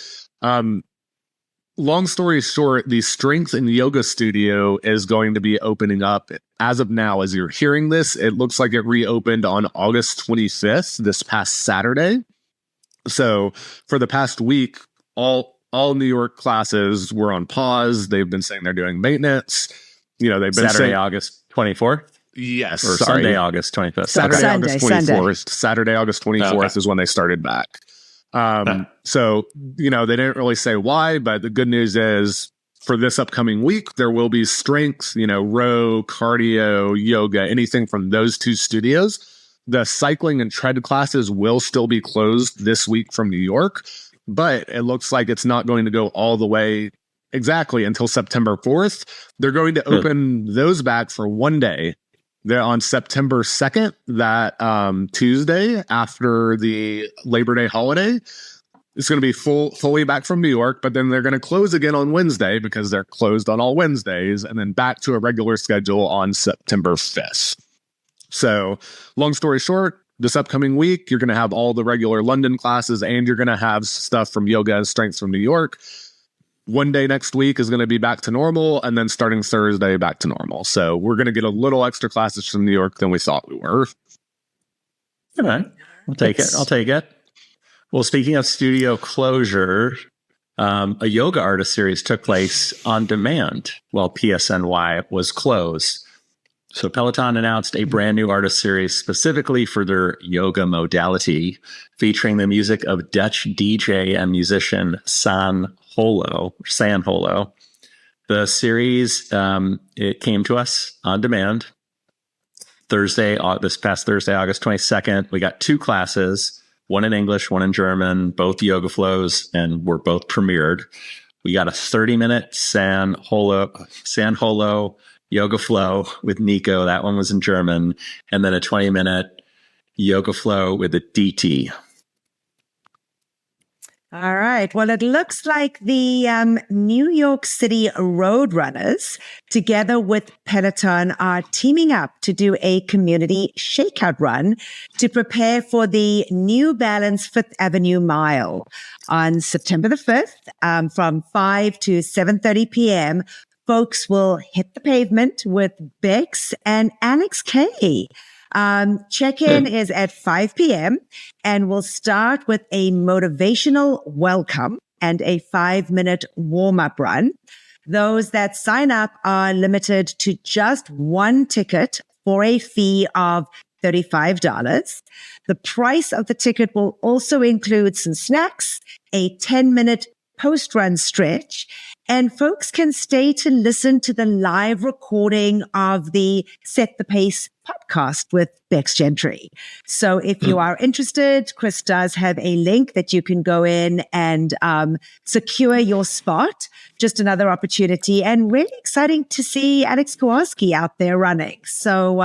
Long story short, the strength and yoga studio is going to be opening up. As of now, as you're hearing this, it looks like it reopened on August 25th, this past Saturday. So for the past week, all New York classes were on pause. They've been saying they're doing maintenance. They've been Saturday, August 24th? Yes. Or Sunday, August 25th. Saturday, August 24th. Saturday, August 24th is when they started back. So, they didn't really say why, but the good news is for this upcoming week, there will be strength, row, cardio, yoga, anything from those 2 studios. The cycling and tread classes will still be closed this week from New York, but it looks like it's not going to go all the way exactly until September 4th. They're going to open those back for one day. They're on September 2nd, that Tuesday after the Labor Day holiday. It's going to be fully back from New York, but then they're going to close again on Wednesday because they're closed on all Wednesdays, and then back to a regular schedule on September 5th. So long story short, this upcoming week, you're going to have all the regular London classes, and you're going to have stuff from yoga and strength from New York. One day next week is going to be back to normal, and then starting Thursday, back to normal. So we're going to get a little extra classes from New York than we thought we were. All right. I'll take it. Well, speaking of studio closure, a yoga artist series took place on demand while PSNY was closed. So Peloton announced a brand new artist series specifically for their yoga modality, featuring the music of Dutch DJ and musician Holo. The series, it came to us on demand this past Thursday, August 22nd. We got 2 classes, one in English, one in German, both yoga flows, and were both premiered. We got a 30-minute San Holo yoga flow with Nico. That one was in German. And then a 20-minute yoga flow with a DT. All right. Well, it looks like the New York City Roadrunners, together with Peloton, are teaming up to do a community shakeout run to prepare for the New Balance Fifth Avenue Mile on September the 5th from 5 to 7:30 p.m. Folks will hit the pavement with Becs and Alex K. Check-in is at 5 p.m. and we'll start with a motivational welcome and a 5-minute warm-up run. Those that sign up are limited to just 1 ticket for a fee of $35. The price of the ticket will also include some snacks, a 10-minute post-run stretch, and folks can stay to listen to the live recording of the Set the Pace podcast with Becs Gentry. So if you are interested, Chris does have a link that you can go in and secure your spot. Just another opportunity, and really exciting to see Alex Kowalski out there running. So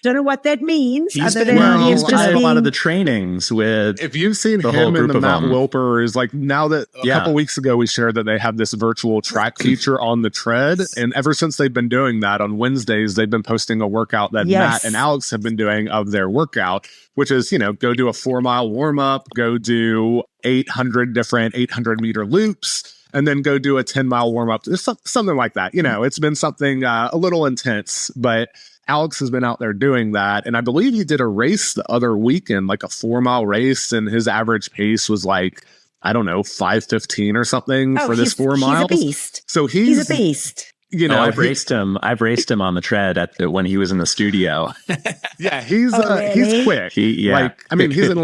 don't know what that means. He's been a lot of the trainings with. If you've seen him in the Matt Wilpers, like now that a couple weeks ago we shared that they have this virtual track feature on the tread, and ever since they've been doing that on Wednesdays, they've been posting a workout that Matt and Alex have been doing of their workout, which is, go do a 4-mile warm up, go do 800 different 800-meter loops, and then go do a 10-mile warm up. Something like that. It's been something a little intense, but Alex has been out there doing that. And I believe he did a race the other weekend, like a 4-mile race, and his average pace was like, I don't know, 5:15 or something for this 4 miles. He's a beast. So he's a beast. I've raced him on the tread when he was in the studio. Yeah, he's quick. He's an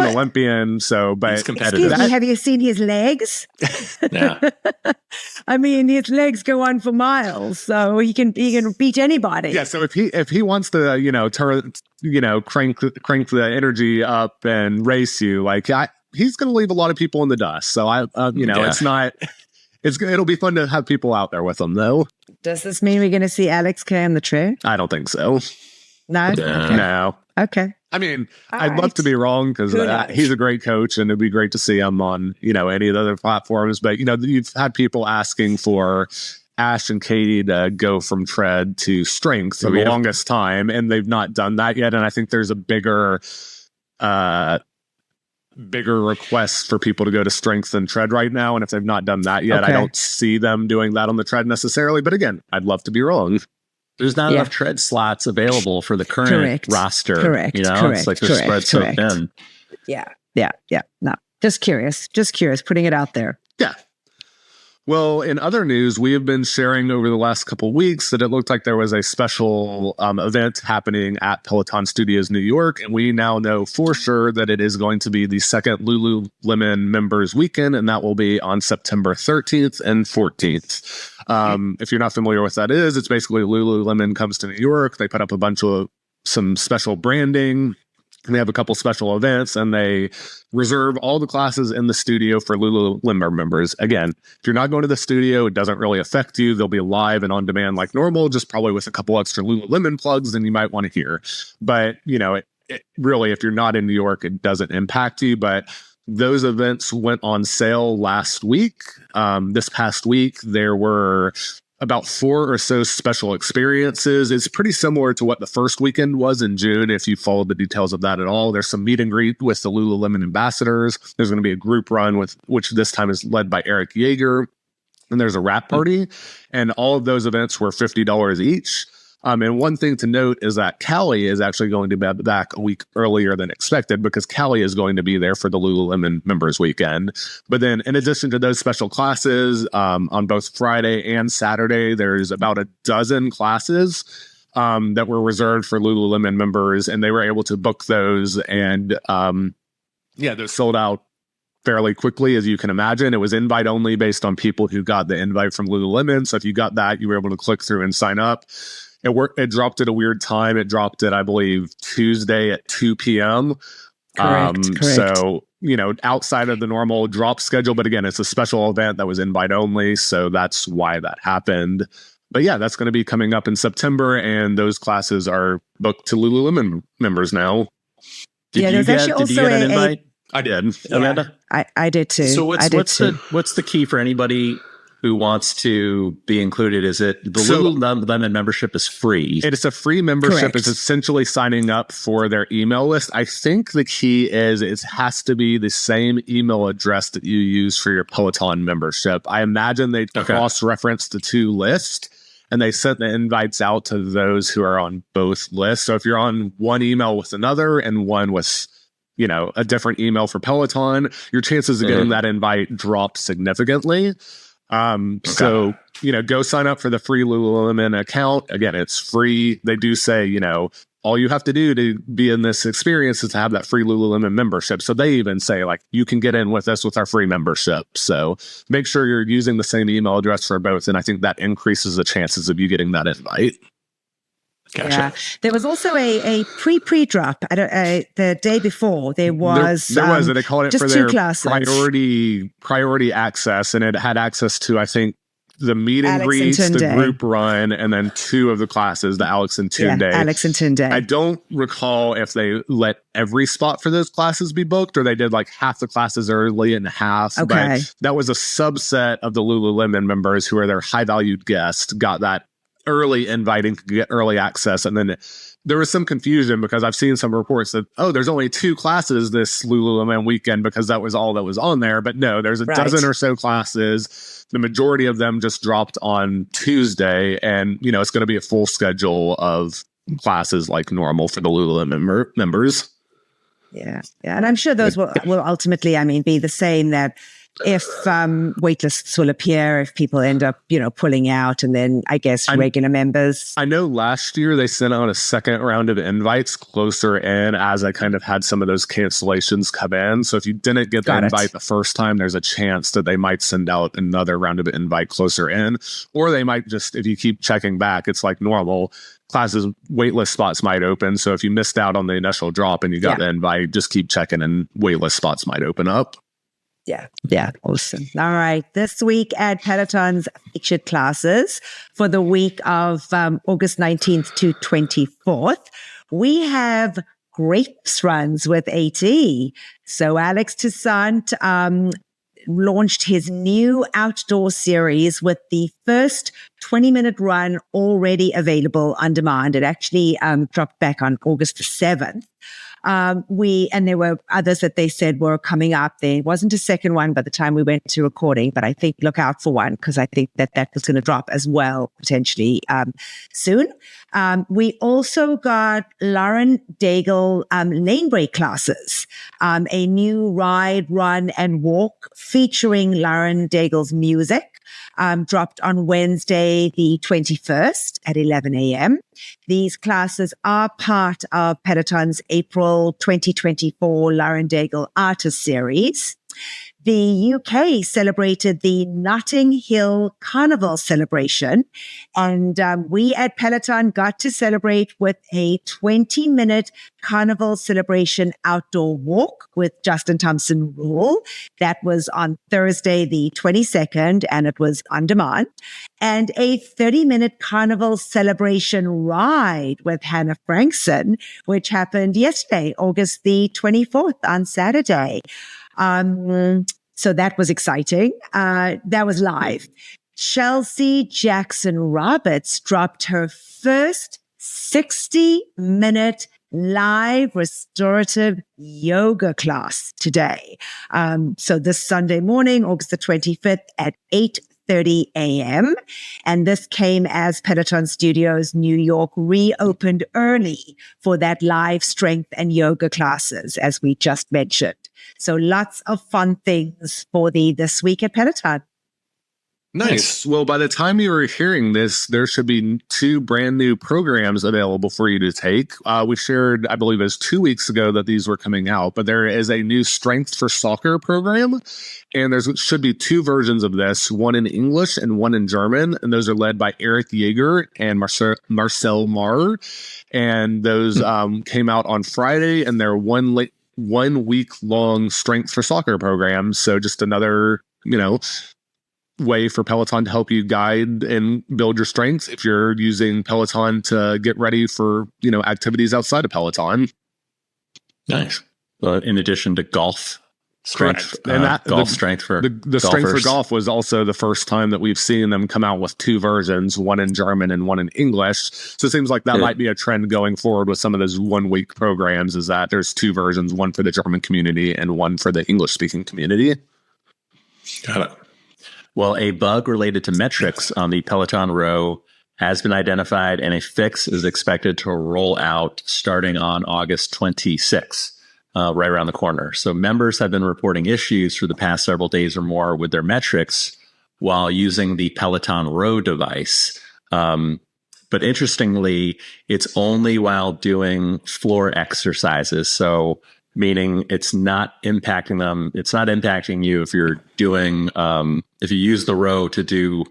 Olympian, but he's competitive. Excuse me, have you seen his legs? Yeah. I mean, his legs go on for miles, so he can beat anybody. Yeah, so if he wants to crank the energy up and race you, he's going to leave a lot of people in the dust. So it's not. It'll be fun to have people out there with them, though. Does this mean we're going to see Alex K on the trail? I don't think so. No? No. Okay. I mean, I'd love to be wrong because he's a great coach and it'd be great to see him on, any of the other platforms. But, you've had people asking for Ash and Katie to go from tread to strength for the longest time, and they've not done that yet. And I think there's a bigger requests for people to go to strength than tread right now. And if they've not done that yet, I don't see them doing that on the tread necessarily. But again, I'd love to be wrong. There's not enough tread slots available for the current roster. Correct. It's like they're spread so thin. Yeah. No, just curious, putting it out there. Yeah. Well, in other news, we have been sharing over the last couple of weeks that it looked like there was a special event happening at Peloton Studios New York, and we now know for sure that it is going to be the second Lululemon Members Weekend, and that will be on September 13th and 14th. If you're not familiar with what that is, it's basically Lululemon comes to New York, they put up some special branding, and they have a couple special events, and they reserve all the classes in the studio for Lululemon members. Again, if you're not going to the studio, it doesn't really affect you. They'll be live and on demand like normal, just probably with a couple extra Lululemon plugs than you might want to hear. But, it really, if you're not in New York, it doesn't impact you. But those events went on sale last week. This past week, there were about 4 or so special experiences. It's pretty similar to what the first weekend was in June, if you followed the details of that at all. There's some meet and greet with the Lululemon ambassadors. There's going to be a group run which this time is led by Eric Yeager. And there's a wrap party. And all of those events were $50 each. And one thing to note is that Callie is actually going to be back a week earlier than expected because Callie is going to be there for the Lululemon members weekend. But then in addition to those special classes, on both Friday and Saturday, there's about a dozen classes that were reserved for Lululemon members, and they were able to book those. And those sold out fairly quickly, as you can imagine. It was invite only based on people who got the invite from Lululemon. So if you got that, you were able to click through and sign up. It dropped at a weird time. It dropped at, I believe, Tuesday at 2 p.m. Correct. So, outside of the normal drop schedule, but again, it's a special event that was invite only. So that's why that happened. But yeah, that's going to be coming up in September, and those classes are booked to Lululemon members now. Did you get an invite? I did. Yeah, Amanda? I did too. So what's the key for anybody who wants to be included? Is it the Lululemon membership is free? It is a free membership. Correct. It's essentially signing up for their email list. I think the key is it has to be the same email address that you use for your Peloton membership. I imagine they cross-reference the two lists, and they sent the invites out to those who are on both lists. So if you're on one email with another and one with a different email for Peloton, your chances of getting that invite drop significantly. So, go sign up for the free Lululemon account. Again, it's free. They do say, all you have to do to be in this experience is to have that free Lululemon membership. So they even say, you can get in with us with our free membership. So make sure you're using the same email address for both. And I think that increases the chances of you getting that invite. Gotcha. Yeah, there was also a pre-drop. The day before there was. They called it just for two their classes. priority access, and it had access to, I think, the meet and greets, the group run, and then two of the classes, the Alex and Tunde. Alex and Tunde. I don't recall if they let every spot for those classes be booked, or they did half the classes early and half. Okay. But that was a subset of the Lululemon members who are their high valued guests got that early inviting to get early access. And then there was some confusion because I've seen some reports that, there's only two classes this Lululemon weekend because that was all that was on there. But no, there's a dozen or so classes. The majority of them just dropped on Tuesday, and it's going to be a full schedule of classes like normal for the Lululemon members. Yeah. And I'm sure those will ultimately, be the same, that if waitlists will appear, if people end up, pulling out, and then I guess regular members. I know last year they sent out a second round of invites closer in as I kind of had some of those cancellations come in. So if you didn't get the invite the first time, there's a chance that they might send out another round of invite closer in, or they might just, if you keep checking back, it's like normal. Classes, waitlist spots might open. So if you missed out on the initial drop and you got the invite, just keep checking and waitlist spots might open up. Yeah. Awesome. All right. This week at Peloton's featured classes for the week of August 19th to 24th, we have grapes runs with AT. So Alex Toussaint launched his new outdoor series with the first 20-minute run already available on demand. It actually dropped back on August the 7th. And there were others that they said were coming up. There wasn't a second one by the time we went to recording, but I think look out for one because I think that was going to drop as well, potentially soon. We also got Lauren Daigle lane break classes, a new ride, run, and walk featuring Lauren Daigle's music. Dropped on Wednesday, the 21st at 11 a.m. These classes are part of Peloton's April 2024 Lauren Daigle Artist Series. The UK celebrated the Notting Hill Carnival celebration, and we at Peloton got to celebrate with a 20-minute Carnival celebration outdoor walk with Justin Thompson Rule. That was on Thursday, the 22nd, and it was on demand. And a 30-minute Carnival celebration ride with Hannah Frankson, which happened yesterday, August the 24th on Saturday. So that was exciting. That was live. Chelsea Jackson Roberts dropped her first 60-minute live restorative yoga class today. So this Sunday morning, August the 25th at 9:30 a.m. And this came as Peloton Studios New York reopened early for that live strength and yoga classes, as we just mentioned. So lots of fun things for this week at Peloton. Nice. Well, by the time you were hearing this, there should be 2 brand new programs available for you to take. We shared, I believe it was 2 weeks ago that these were coming out, but there is a new Strength for Soccer program. And there should be 2 versions of this, one in English and one in German. And those are led by Eric Jaeger and Marcel Marr. And those came out on Friday, and they're 1 week long Strength for Soccer programs. So just another, way for Peloton to help you guide and build your strengths if you're using Peloton to get ready for, activities outside of Peloton. Nice. Well, in addition to golf strength, and golf strength for the strength for golf was also the first time that we've seen them come out with 2 versions, one in German and one in English. So it seems like that might be a trend going forward with some of those 1 week programs, is that there's 2 versions, one for the German community and one for the English speaking community. Got it. Well, a bug related to metrics on the Peloton Row has been identified, and a fix is expected to roll out starting on August 26th, right around the corner. So members have been reporting issues for the past several days or more with their metrics while using the Peloton Row device. But interestingly, it's only while doing floor exercises. So meaning it's not impacting them. It's not impacting you if you're doing, if you use the row to do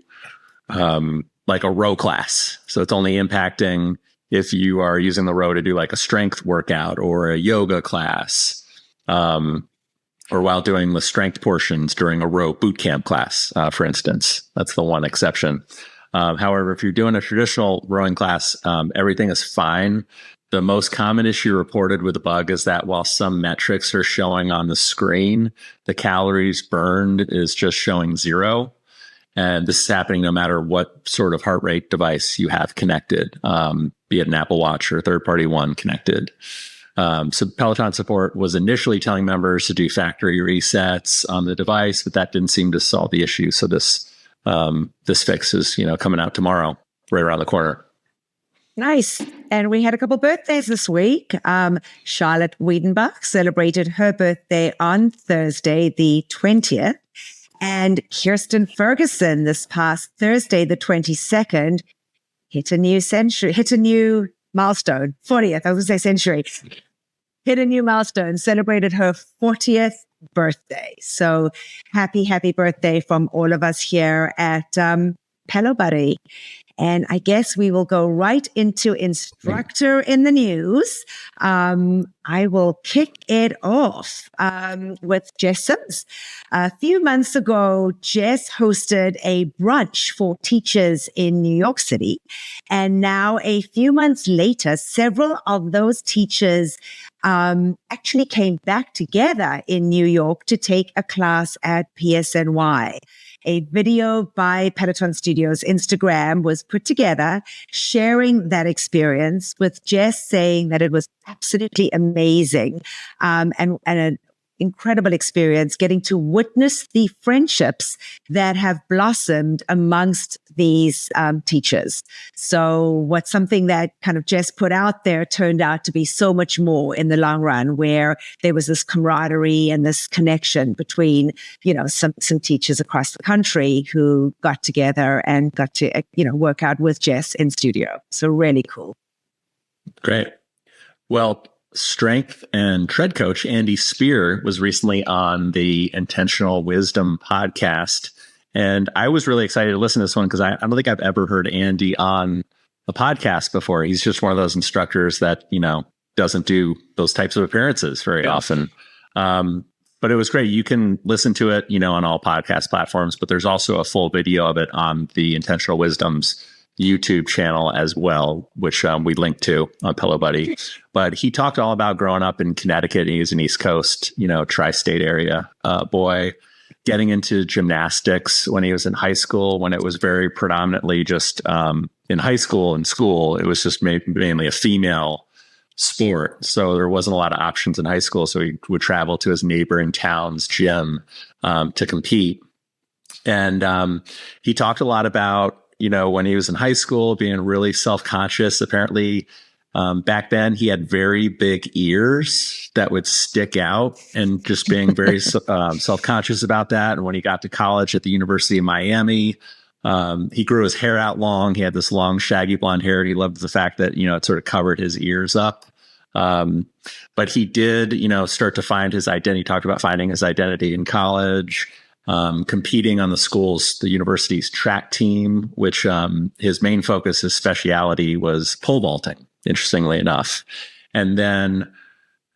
like a row class. So it's only impacting if you are using the row to do like a strength workout or a yoga class, or while doing the strength portions during a row boot camp class, for instance. That's the one exception. However, if you're doing a traditional rowing class, everything is fine. The most common issue reported with the bug is that while some metrics are showing on the screen, the calories burned is just showing 0. And this is happening no matter what sort of heart rate device you have connected, be it an Apple Watch or a third-party one connected. So Peloton support was initially telling members to do factory resets on the device, but that didn't seem to solve the issue. So this fix is, coming out tomorrow, right around the corner. Nice. And we had a couple birthdays this week. Charlotte Wiedenbach celebrated her birthday on Thursday, the 20th. And Kirsten Ferguson this past Thursday, the 22nd, hit a new milestone, 40th, I was going to say century, hit a new milestone, celebrated her 40th birthday. So happy birthday from all of us here at Pelo Buddy. And I guess we will go right into instructor in the news. I will kick it off with Jess Sims. A few months ago, Jess hosted a brunch for teachers in New York City. And now a few months later, several of those teachers actually came back together in New York to take a class at PSNY. A video by Peloton Studios Instagram was put together sharing that experience, with Jess saying that it was absolutely amazing and an incredible experience getting to witness the friendships that have blossomed amongst these teachers. So what's something that kind of Jess put out there turned out to be so much more in the long run, where there was this camaraderie and this connection between, some teachers across the country who got together and got to, work out with Jess in studio. So really cool. Great. Well, strength and tread coach Andy Speer was recently on the Intentional Wisdom podcast. And I was really excited to listen to this one because I don't think I've ever heard Andy on a podcast before. He's just one of those instructors that, doesn't do those types of appearances very often. But it was great. You can listen to it, on all podcast platforms, but there's also a full video of it on the Intentional Wisdom's YouTube channel as well, which we linked to on Pelo Buddy. But he talked all about growing up in Connecticut. He's an East Coast, tri-state area boy, getting into gymnastics when he was in high school, when it was very predominantly just in high school and school, it was just mainly a female sport. So there wasn't a lot of options in high school. So he would travel to his neighboring town's gym to compete. And he talked a lot about, when he was in high school, being really self-conscious. Apparently, back then he had very big ears that would stick out, and just being very self-conscious about that. And when he got to college at the University of Miami, he grew his hair out long. He had this long, shaggy blonde hair, and he loved the fact that, it sort of covered his ears up. But he did, start to find his identity. He talked about finding his identity in college, competing on the university's track team, which his main focus, his speciality was pole vaulting, interestingly enough. And then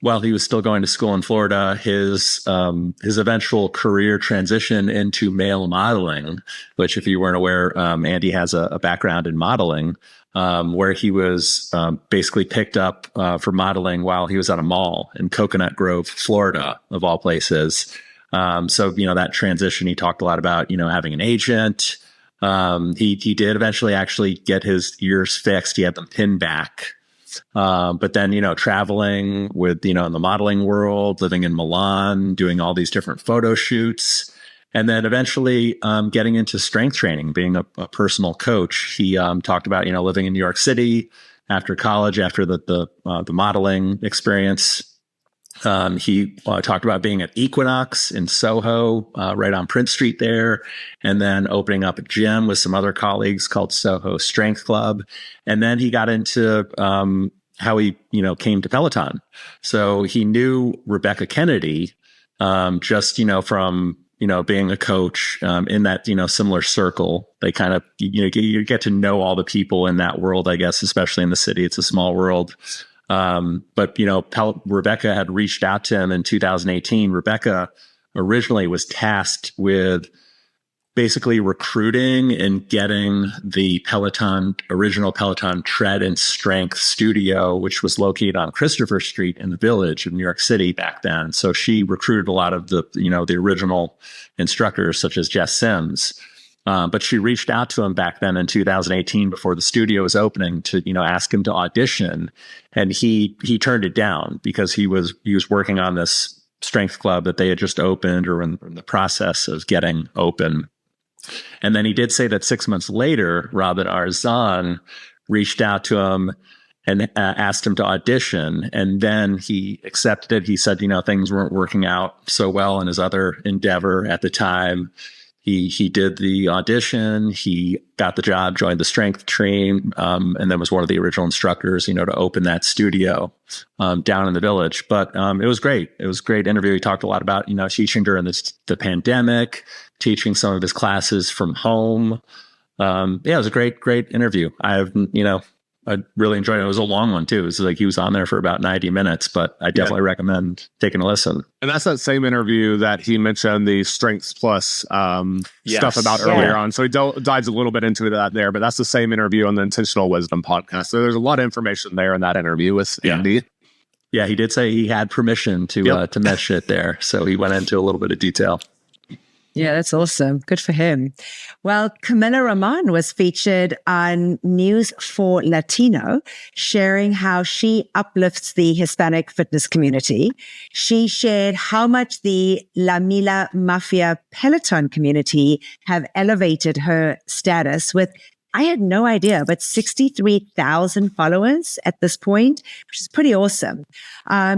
while he was still going to school in Florida, his eventual career transition into male modeling, which, if you weren't aware, Andy has a background in modeling, where he was basically picked up for modeling while he was at a mall in Coconut Grove, Florida, of all places. So, that transition, he talked a lot about, having an agent. He did eventually actually get his ears fixed. He had them pinned back. But then, traveling with, in the modeling world, living in Milan, doing all these different photo shoots, and then eventually getting into strength training, being a personal coach. He talked about, living in New York City after college, after the modeling experience. He talked about being at Equinox in Soho, right on Prince Street there, and then opening up a gym with some other colleagues called Soho Strength Club. And then he got into how he, came to Peloton. So he knew Rebecca Kennedy, just, from, being a coach in that, similar circle. They kind of, you get to know all the people in that world, I guess, especially in the city. It's a small world. But Rebecca had reached out to him in 2018. Rebecca originally was tasked with basically recruiting and getting the original Peloton Tread and Strength studio, which was located on Christopher Street in the Village of New York City back then. So she recruited a lot of the original instructors, such as Jess Sims. But she reached out to him back then in 2018 before the studio was opening to, ask him to audition. And he turned it down because he was working on this strength club that they had just opened, or in the process of getting open. And then he did say that 6 months later, Robin Arzon reached out to him and asked him to audition. And then he accepted it. He said, things weren't working out so well in his other endeavor at the time. He did the audition, he got the job, joined the strength team, and then was one of the original instructors, to open that studio down in the Village. But it was great. It was a great interview. He talked a lot about, teaching during the pandemic, teaching some of his classes from home. It was a great interview. I really enjoyed it. It was a long one too. It was like he was on there for about 90 minutes, but I definitely recommend taking a listen. And that's that same interview that he mentioned the Strengths Plus stuff about earlier on. So he dives a little bit into that there, but that's the same interview on the Intentional Wisdom podcast. So there's a lot of information there in that interview with Andy. Yeah, he did say he had permission to mention it there. So he went into a little bit of detail. Yeah, that's awesome. Good for him. Well, Camila Rahman was featured on News for Latino, sharing how she uplifts the Hispanic fitness community. She shared how much the La Mila Mafia Peloton community have elevated her status with, I had no idea, but 63,000 followers at this point, which is pretty awesome.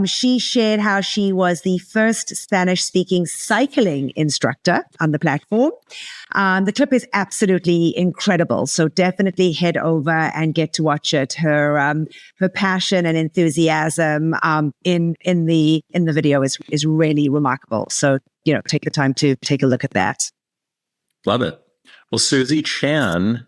She shared how she was the first Spanish-speaking cycling instructor on the platform. The clip is absolutely incredible, so definitely head over and get to watch it. Her passion and enthusiasm in the video is really remarkable. So take the time to take a look at that. Love it. Well, Susie Chan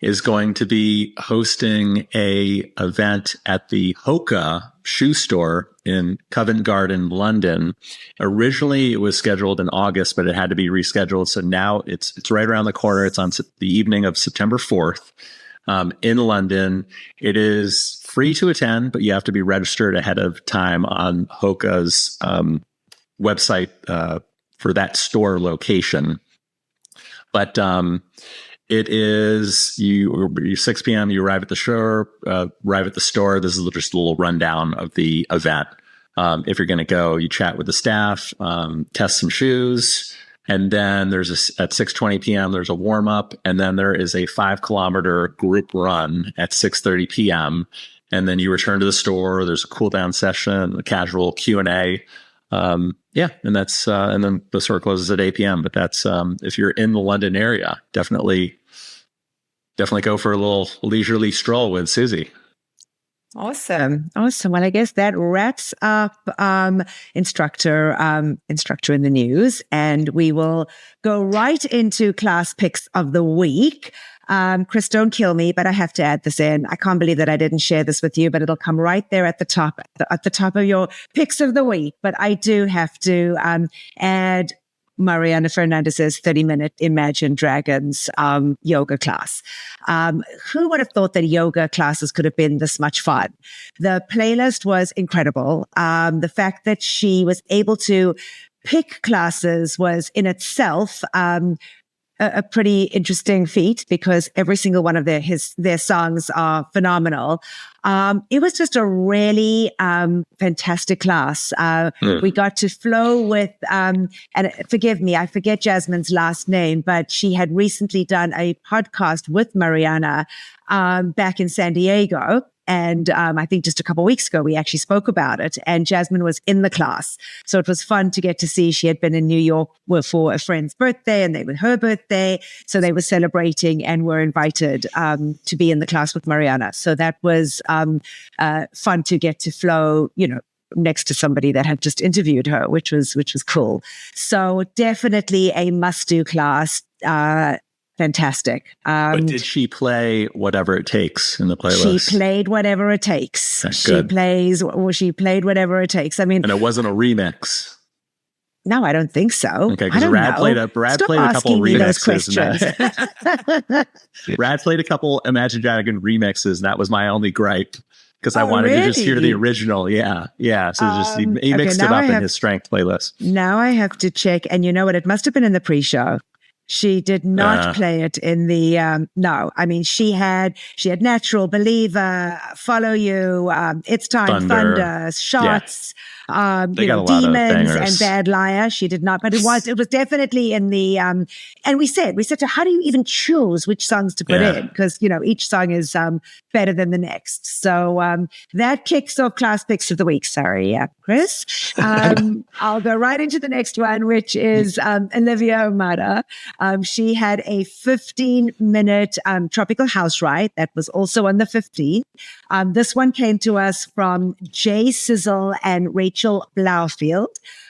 is going to be hosting a event at the Hoka shoe store in Covent Garden, London. Originally, it was scheduled in August, but it had to be rescheduled. So now it's right around the corner. It's on the evening of September 4th in London. It is free to attend, but you have to be registered ahead of time on Hoka's website for that store location. But it is 6 p.m. You arrive at the store. This is just a little rundown of the event. If you're going to go, you chat with the staff, test some shoes, And then at 6:20 p.m., there's a warm up. And then there is a 5-kilometer group run at 6:30 p.m. And then you return to the store. There's a cool down session, a casual Q&A. Yeah. And that's, and then the store closes at 8 p.m. But that's, if you're in the London area, definitely go for a little leisurely stroll with Susie. Awesome. Well, I guess that wraps up instructor in the news, and we will go right into class picks of the week. Chris, don't kill me, but I have to add this in. I can't believe that I didn't share this with you, but it'll come right there at the top of your picks of the week. But I do have to add Mariana Fernandez's 30-minute Imagine Dragons yoga class. Who would have thought that yoga classes could have been this much fun? The playlist was incredible. The fact that she was able to pick classes was in itself a pretty interesting feat, because every single one of their songs are phenomenal. It was just a really fantastic class. We got to flow with, and forgive me, I forget Jasmine's last name, but she had recently done a podcast with Mariana back in San Diego. And I think just a couple of weeks ago, we actually spoke about it, and Jasmine was in the class. So it was fun to get to see. She had been in New York for a friend's birthday, and they were her birthday. So they were celebrating and were invited to be in the class with Mariana. So that was fun to get to flow, next to somebody that had just interviewed her, which was cool. So definitely a must-do class. Fantastic. But did she play Whatever It Takes in the playlist? She played Whatever It Takes. That's She good. played Whatever It Takes. I mean, And it wasn't a remix. No, I don't think so. Okay, because Brad played a couple remixes. Brad played a couple Imagine Dragon remixes, and that was my only gripe, because I wanted to just hear the original. Yeah. So he mixed it up in his Strength playlist. Now I have to check, and you know what? It must have been in the pre-show. She did not play it in the, no. I mean, she had Natural, Believer, Follow You, It's Time, Thunder, Shots, Demons, and Bad Liar. She did not, but it was definitely in the, and we said to her, how do you even choose which songs to put in? Because, each song is better than the next. So that kicks off class picks of the week. Sorry, Chris. I'll go right into the next one, which is Olivia Omada. She had a 15-minute tropical house ride that was also on the 15th. This one came to us from Jay Sizzle and Rachel Blaufield.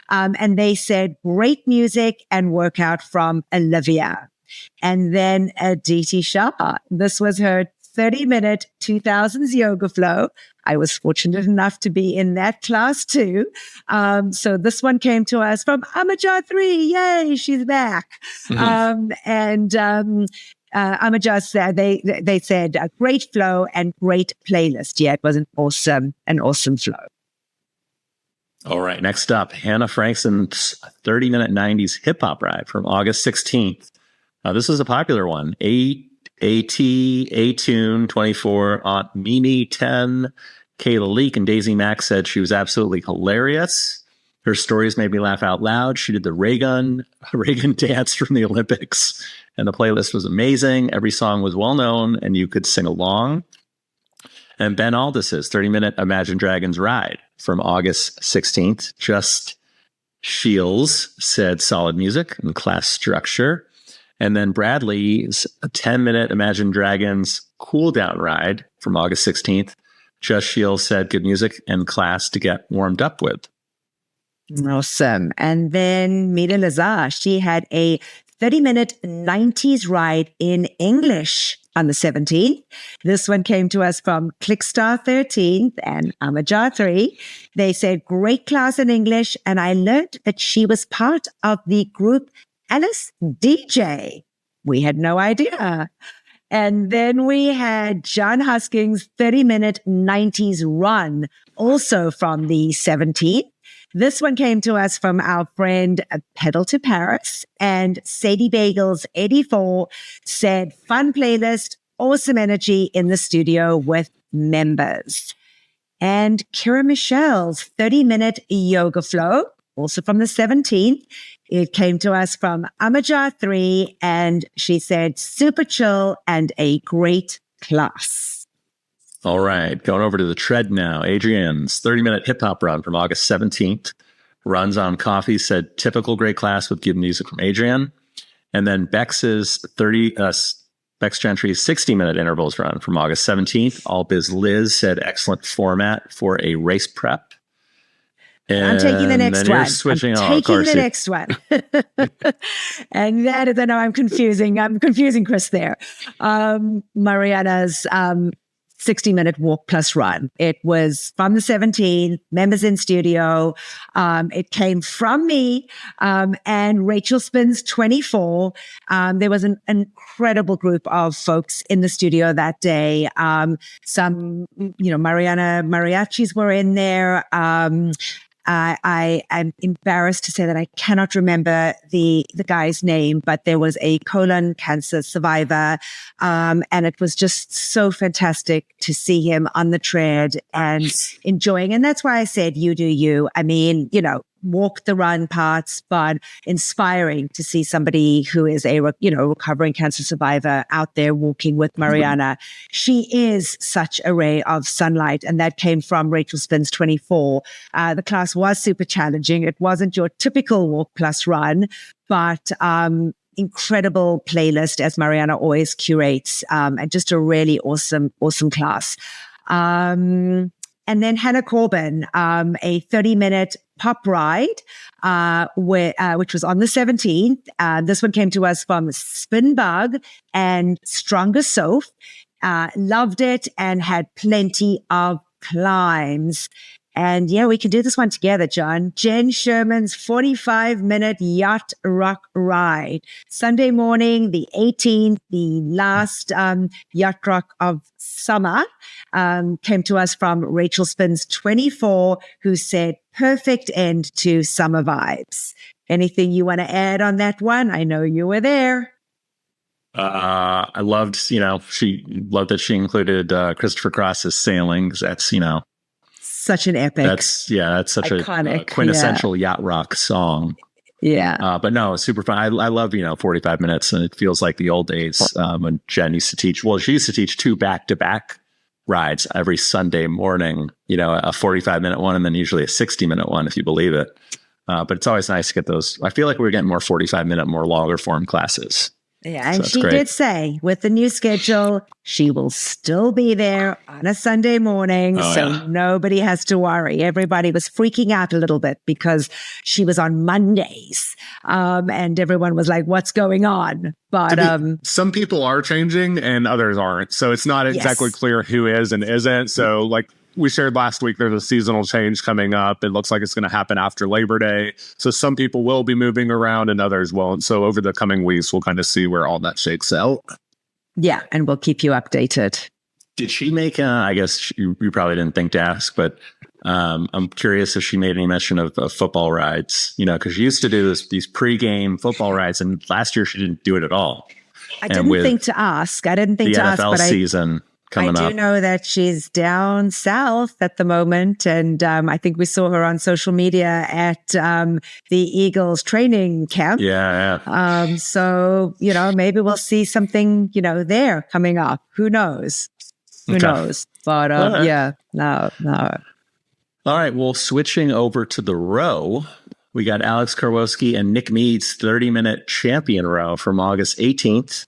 And they said, great music and workout from Olivia. And then Aditi Shah. This was her 30-minute 2000s yoga flow. I was fortunate enough to be in that class too. So this one came to us from Amajah 3. Yay, she's back. Amajah said, they said a great flow and great playlist. Yeah, it was an awesome flow. All right, next up, Hannah Frankson's 30-minute 90s hip hop ride from August 16th. This is a popular one. A-Tune 24, Aunt Mimi 10, Kayla Leak and Daisy Mack said she was absolutely hilarious. Her stories made me laugh out loud. She did the Reagan dance from the Olympics, and the playlist was amazing. Every song was well known, and you could sing along. And Ben Aldis's 30-minute Imagine Dragons ride from August 16th. Just Shields said solid music and class structure. And then Bradley's 10-minute Imagine Dragons cool down ride from August 16th. Just Shields said good music and class to get warmed up with. Awesome. And then Mira Lazar, she had a 30-minute 90s ride in English on the 17th. This one came to us from Clickstar 13th and Amajah 3. They said, great class in English. And I learned that she was part of the group Alice DJ. We had no idea. And then we had John Husking's 30-minute 90s run, also from the 17th. This one came to us from our friend Pedal to Paris, and Sadie Bagels 84 said, fun playlist, awesome energy in the studio with members. And Kira Michelle's 30-minute yoga flow, also from the 17th, It came to us from Amaja3, and she said, super chill and a great class. All right, going over to the tread now. Adrian's 30-minute hip-hop run from August 17th. Runs on Coffee said, typical great class with good music from Adrian. And then Becs's Becs Gentry's 60-minute intervals run from August 17th. All Biz Liz said, excellent format for a race prep. And I'm taking the next one. Next one. And that is, I know I'm confusing Chris there. Mariana's 60-minute walk plus run. It was from the 17th, members in studio. It came from me and Rachel Spins 24. There was an incredible group of folks in the studio that day. Some, Mariana mariachis were in there. I am embarrassed to say that I cannot remember the guy's name, but there was a colon cancer survivor. And it was just so fantastic to see him on the tread and enjoying. And that's why I said, you do you. I mean, walk the run parts, but inspiring to see somebody who is a recovering cancer survivor out there walking with Mariana. She is such a ray of sunlight, and that came from Rachel Spins 24. The class was super challenging. It wasn't your typical walk plus run, but incredible playlist, as Mariana always curates, and just a really awesome class. And then Hannah Corbin, a 30-minute pop ride, which was on the 17th. This one came to us from Spinbug and Stronger Soph. Loved it and had plenty of climbs. And yeah, we can do this one together, John. Jen Sherman's 45-minute yacht rock ride. Sunday morning, the 18th, the last yacht rock of summer, came to us from Rachel Spins 24, who said, perfect end to summer vibes. Anything you want to add on that one? I know you were there. I loved, she loved that she included Christopher Cross's Sailing. That's, such an epic. That's such iconic, a quintessential yacht rock song. Yeah. But no, super fun. I love, 45 minutes, and it feels like the old days when Jen used to teach. Well, she used to teach 2 back-to-back rides every Sunday morning, a 45-minute one and then usually a 60-minute one, if you believe it. But it's always nice to get those. I feel like we're getting more 45-minute, more longer form classes. Yeah, and she did say with the new schedule, she will still be there on a Sunday morning. Nobody has to worry. Everybody was freaking out a little bit because she was on Mondays. And everyone was like, what's going on? But some people are changing and others aren't. So it's not exactly clear who is and isn't. So like we shared last week, there's a seasonal change coming up. It looks like it's going to happen after Labor Day. So some people will be moving around and others won't. So over the coming weeks, we'll kind of see where all that shakes out. Yeah, and we'll keep you updated. Did she make, I guess you probably didn't think to ask, but I'm curious if she made any mention of football rides, because she used to do these pregame football rides, and last year she didn't do it at all. I didn't think to ask, but the NFL season coming up. I do know that she's down south at the moment, and I think we saw her on social media at the Eagles training camp. Yeah. So, maybe we'll see something, there coming up. Who knows? Who knows? But no. All right. Well, switching over to the row, we got Alex Karwoski and Nick Mead's 30-minute champion row from August 18th.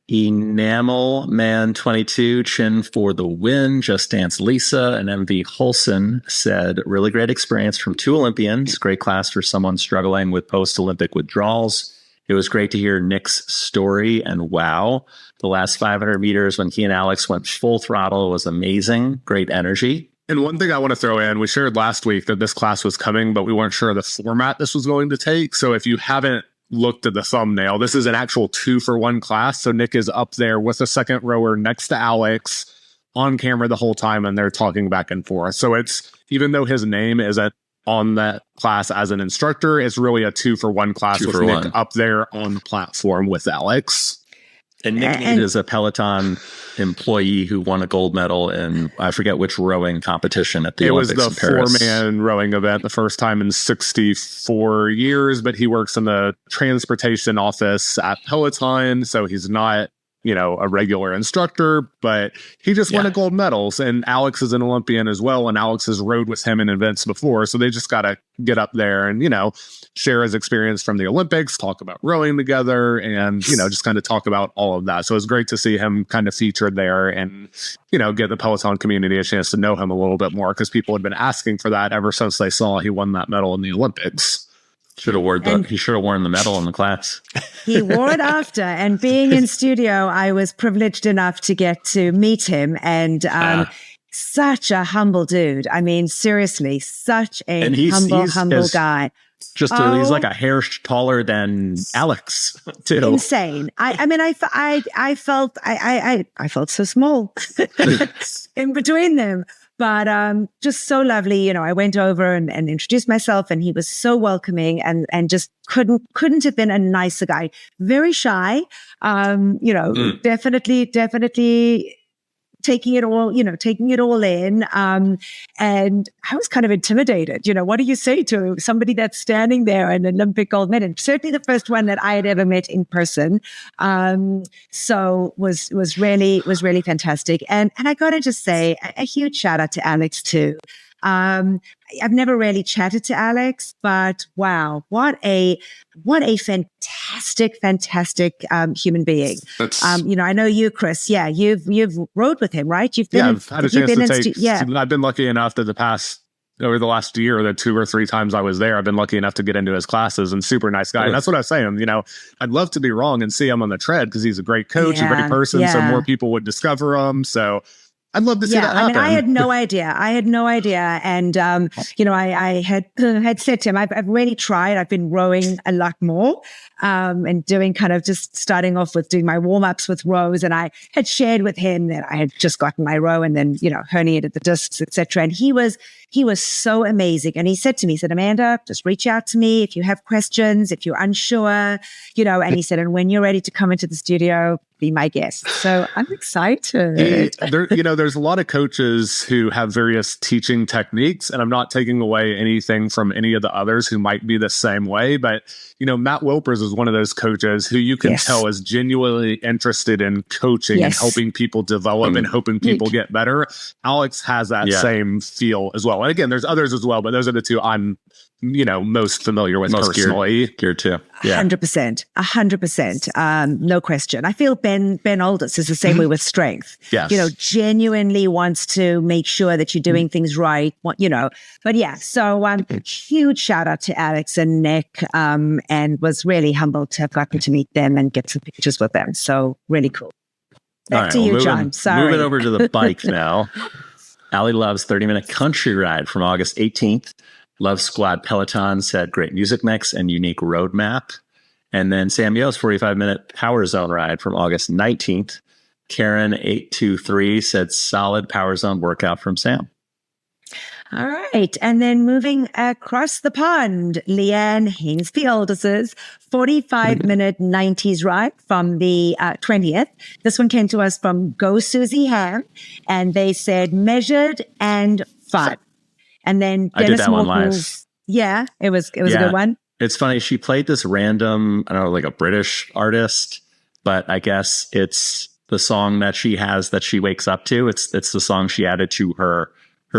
Enamel Man 22, Chin for the win. Just Dance Lisa and MV Holson said, really great experience from 2 Olympians. Great class for someone struggling with post-Olympic withdrawals. It was great to hear Nick's story, and wow, the last 500 meters when he and Alex went full throttle was amazing. Great energy. And one thing I want to throw in, we shared last week that this class was coming, but we weren't sure of the format this was going to take. So if you haven't looked at the thumbnail, this is an actual 2-for-1 class. So Nick is up there with a second rower next to Alex on camera the whole time, and they're talking back and forth. So it's, even though his name isn't on that class as an instructor, it's really a 2-for-1 class with Nick up there on the platform with Alex. And Nick is a Peloton employee who won a gold medal in, I forget which rowing competition at the Olympics in Paris. It was the 4-man rowing event, the first time in 64 years, but he works in the transportation office at Peloton, so he's not, a regular instructor, but he just won a gold medals. And Alex is an Olympian as well, and Alex has rowed with him in events before, so they just got to get up there and, share his experience from the Olympics, talk about rowing together, and, just kind of talk about all of that. So it's great to see him kind of featured there and, get the Peloton community a chance to know him a little bit more, because people had been asking for that ever since they saw he won that medal in the Olympics. He should have worn the medal in the class. He wore it after, and being in studio, I was privileged enough to get to meet him, and such a humble dude. I mean, seriously, such a humble guy. He's like a hair taller than Alex too. Insane. I felt so small in between them. But just so lovely. I went over and introduced myself, and he was so welcoming and just couldn't have been a nicer guy. Very shy, definitely taking it all in. And I was kind of intimidated. What do you say to somebody that's standing there, an Olympic gold medal? Certainly the first one that I had ever met in person. So was really fantastic. And I got to just say a huge shout out to Alex too. I've never really chatted to Alex, but wow, what a fantastic human being. I know you, Chris. Yeah, you've rode with him, right? I've had a chance to take. I've been lucky enough that over the last year, the 2 or 3 times I was there, I've been lucky enough to get into his classes, and super nice guy. And that's what I was saying. I'd love to be wrong and see him on the tread, because he's a great coach, a great person, so more people would discover him. So I'd love to see that happen. I had no idea. And, I had said to him, I've really tried. I've been rowing a lot more, and doing kind of just starting off with doing my warm-ups with rows. And I had shared with him that I had just gotten my row and then, herniated the discs, etc. And he was so amazing. And he said to me, Amanda, just reach out to me if you have questions, if you're unsure, and he said, and when you're ready to come into the studio, be my guest. So I'm excited. There's a lot of coaches who have various teaching techniques, and I'm not taking away anything from any of the others who might be the same way, but Matt Wilpers is one of those coaches who you can tell is genuinely interested in coaching and helping people develop and helping people get better. Alex has that same feel as well. And again, there's others as well, but those are the two I'm most familiar with, most personally. Geared to. Yeah. 100%. No question. I feel Ben Aldous is the same way with strength. Yes. Genuinely wants to make sure that you're doing things right. But yeah, so huge shout out to Alex and Nick, and was really humbled to have gotten to meet them and get some pictures with them. So really cool. Back to you, John. Sorry. Moving over to the bike now. Allie loves 30-minute country ride from August 18th. Love Squad Peloton said great music mix and unique roadmap. And then Sam Yo's 45-minute Power Zone ride from August 19th. Karen 823 said solid Power Zone workout from Sam. All right. And then moving across the pond, Leanne Hainsfield' 45-minute 90s ride from the 20th. This one came to us from Go Susie Ham, and they said measured and fun. And then Dennis I did that Morton, one live. Yeah, it was a good one. It's funny. She played this random, I don't know, like a British artist, but I guess it's the song that she has that she wakes up to. It's the song she added to her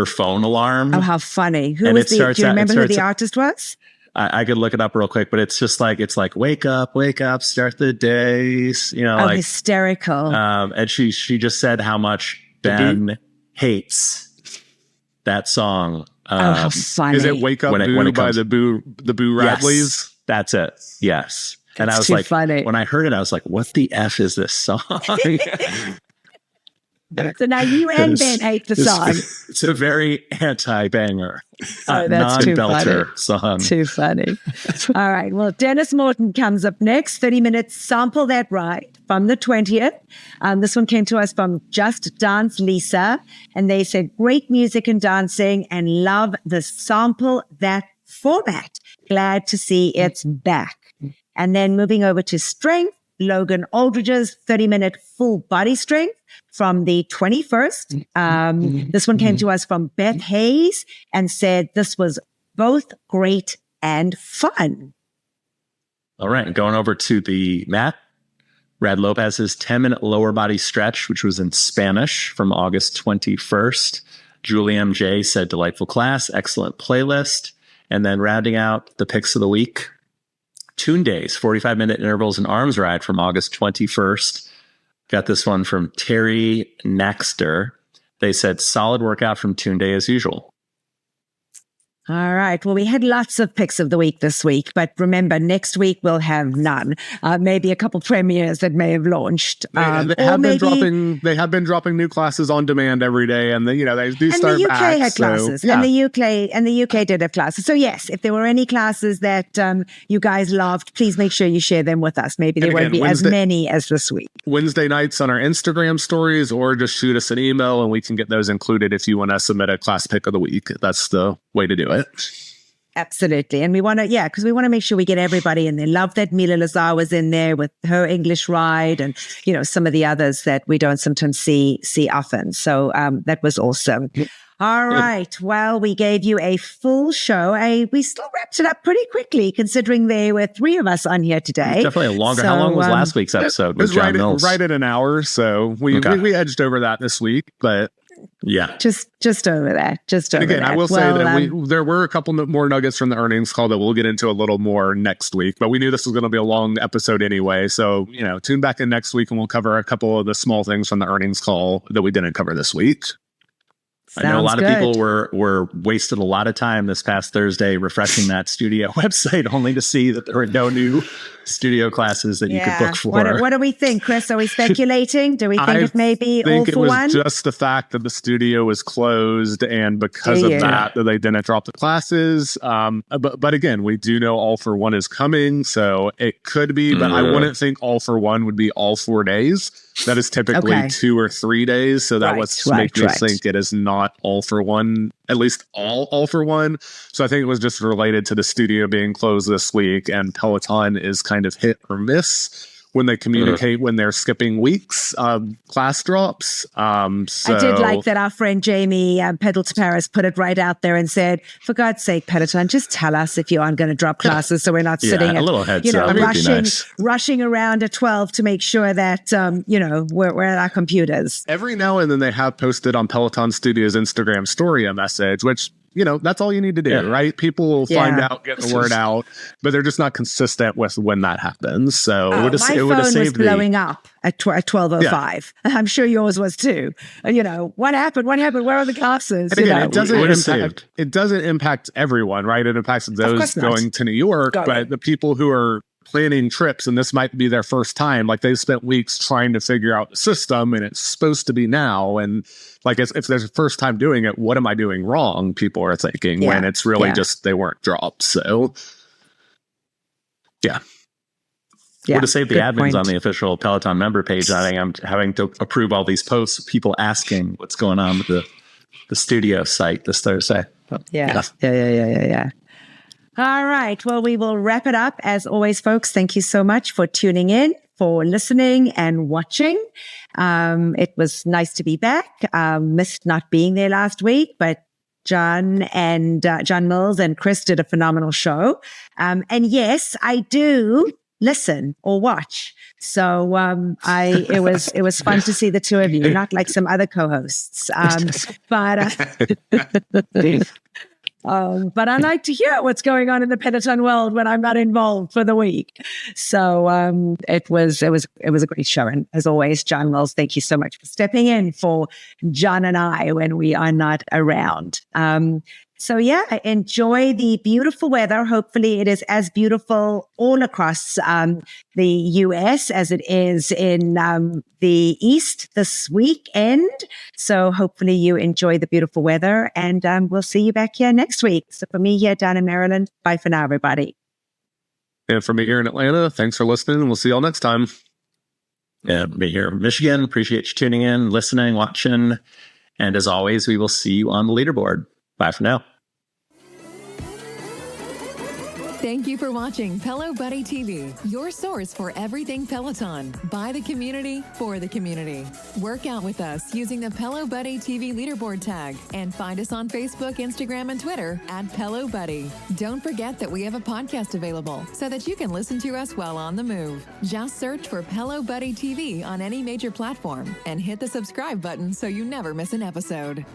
phone alarm. Oh, how funny. Do you remember who the artist was? I could look it up real quick, but it's just like, wake up, start the day, hysterical. And she just said how much Ben hates that song. How funny. Is it Wake Up Boo by the Boo Radleys? Yes, that's it. Yes. And I was like, funny. When I heard it, I was like, what the F is this song? So now you and Ben hate the song. It's a very anti-banger, that's non-belter song. Too funny. All right. Well, Dennis Morton comes up next. 30 minutes, sample that ride from the 20th. This one came to us from Just Dance Lisa. And they said, great music and dancing and love the sample that format. Glad to see it's back. And then moving over to Strength. Logan Aldridge's 30-minute full body strength from the 21st. This one came to us from Beth Hayes and said this was both great and fun. All right, going over to the mat. Brad Lopez's 10-minute lower body stretch, which was in Spanish from August 21st. Julie MJ said delightful class, excellent playlist. And then rounding out the picks of the week, Tune Days, 45-minute intervals and arms ride from August 21st. Got this one from Terry Naxter. They said solid workout from Tune Day as usual. All right. Well, we had lots of picks of the week this week, but remember, next week we'll have none. Maybe a couple premieres that may have launched. They have been dropping new classes on demand every day, and they do start back. And the UK back, had classes, yeah. and the UK did have classes. So yes, if there were any classes that you guys loved, please make sure you share them with us. Maybe there won't be as many as this week. Wednesday nights on our Instagram stories, or just shoot us an email, and we can get those included if you want to submit a class pick of the week. That's the way to do it. Absolutely. And we want to, because we want to make sure we get everybody in there. Love that Mila Lazar was in there with her English ride and, some of the others that we don't sometimes see often. So that was awesome. All right. Well, we gave you a full show. We still wrapped it up pretty quickly, considering there were 3 of us on here today. Definitely longer. How long was last week's episode with John Mills? Right at an hour. So we edged over that this week, but yeah, just over that. Again, I will say that there were a couple more nuggets from the earnings call that we'll get into a little more next week. But we knew this was going to be a long episode anyway, so tune back in next week and we'll cover a couple of the small things from the earnings call that we didn't cover this week. I know a lot of people were wasted a lot of time this past Thursday refreshing that studio website only to see that there were no new studio classes that you could book for. What do we think, Chris? Are we speculating? Do we think it may be all for one? I think it was just the fact that the studio was closed, and because of that they didn't drop the classes. But again, we do know All for One is coming, so it could be, but I wouldn't think All for One would be all 4 days. That is typically 2 or 3 days. So that makes me think it is not All for One, at least all for one. So I think it was just related to the studio being closed this week, and Peloton is kind of hit or miss when they communicate when they're skipping weeks, class drops. So I did like that our friend Jamie Pedal to Paris put it right out there and said, for God's sake, Peloton, just tell us if you aren't going to drop classes so we're not sitting a little heads up, rushing around at 12 to make sure that, we're at our computers. Every now and then they have posted on Peloton Studio's Instagram story a message, which that's all you need to do, right? People will find out, get the word out, but they're just not consistent with when that happens. So my phone was blowing up at 12:05. Yeah. I'm sure yours was too. What happened? Where are the classes? And again, it doesn't impact everyone, right? It impacts those going to New York, but the people who are planning trips, and this might be their first time, like they've spent weeks trying to figure out the system, and it's supposed to be now, and like if there's a first time doing it, what am I doing wrong? People are thinking when it's really just they weren't dropped. So Or to save the admins on the official Peloton member page, I think I'm having to approve all these posts, people asking what's going on with the studio site this Thursday. Yeah. All right. Well, we will wrap it up. As always, folks, thank you so much for tuning in, for listening and watching. It was nice to be back. Missed not being there last week, but John Mills and Chris did a phenomenal show. And yes, I do listen or watch. So it was fun to see the two of you, not like some other co-hosts. But I like to hear what's going on in the Peloton world when I'm not involved for the week. So it was a great show. And as always, John Mills, thank you so much for stepping in for John and I when we are not around. So enjoy the beautiful weather. Hopefully it is as beautiful all across the US as it is in the East this weekend. So hopefully you enjoy the beautiful weather, and we'll see you back here next week. So for me here down in Maryland, bye for now, everybody. And for me here in Atlanta, thanks for listening, and we'll see y'all next time. Yeah, me here in Michigan. Appreciate you tuning in, listening, watching. And as always, we will see you on the leaderboard. Bye for now. Thank you for watching Pelo Buddy TV, your source for everything Peloton, by the community, for the community. Work out with us using the Pelo Buddy TV leaderboard tag and find us on Facebook, Instagram, and Twitter at Pelo Buddy. Don't forget that we have a podcast available so that you can listen to us while on the move. Just search for Pelo Buddy TV on any major platform and hit the subscribe button so you never miss an episode.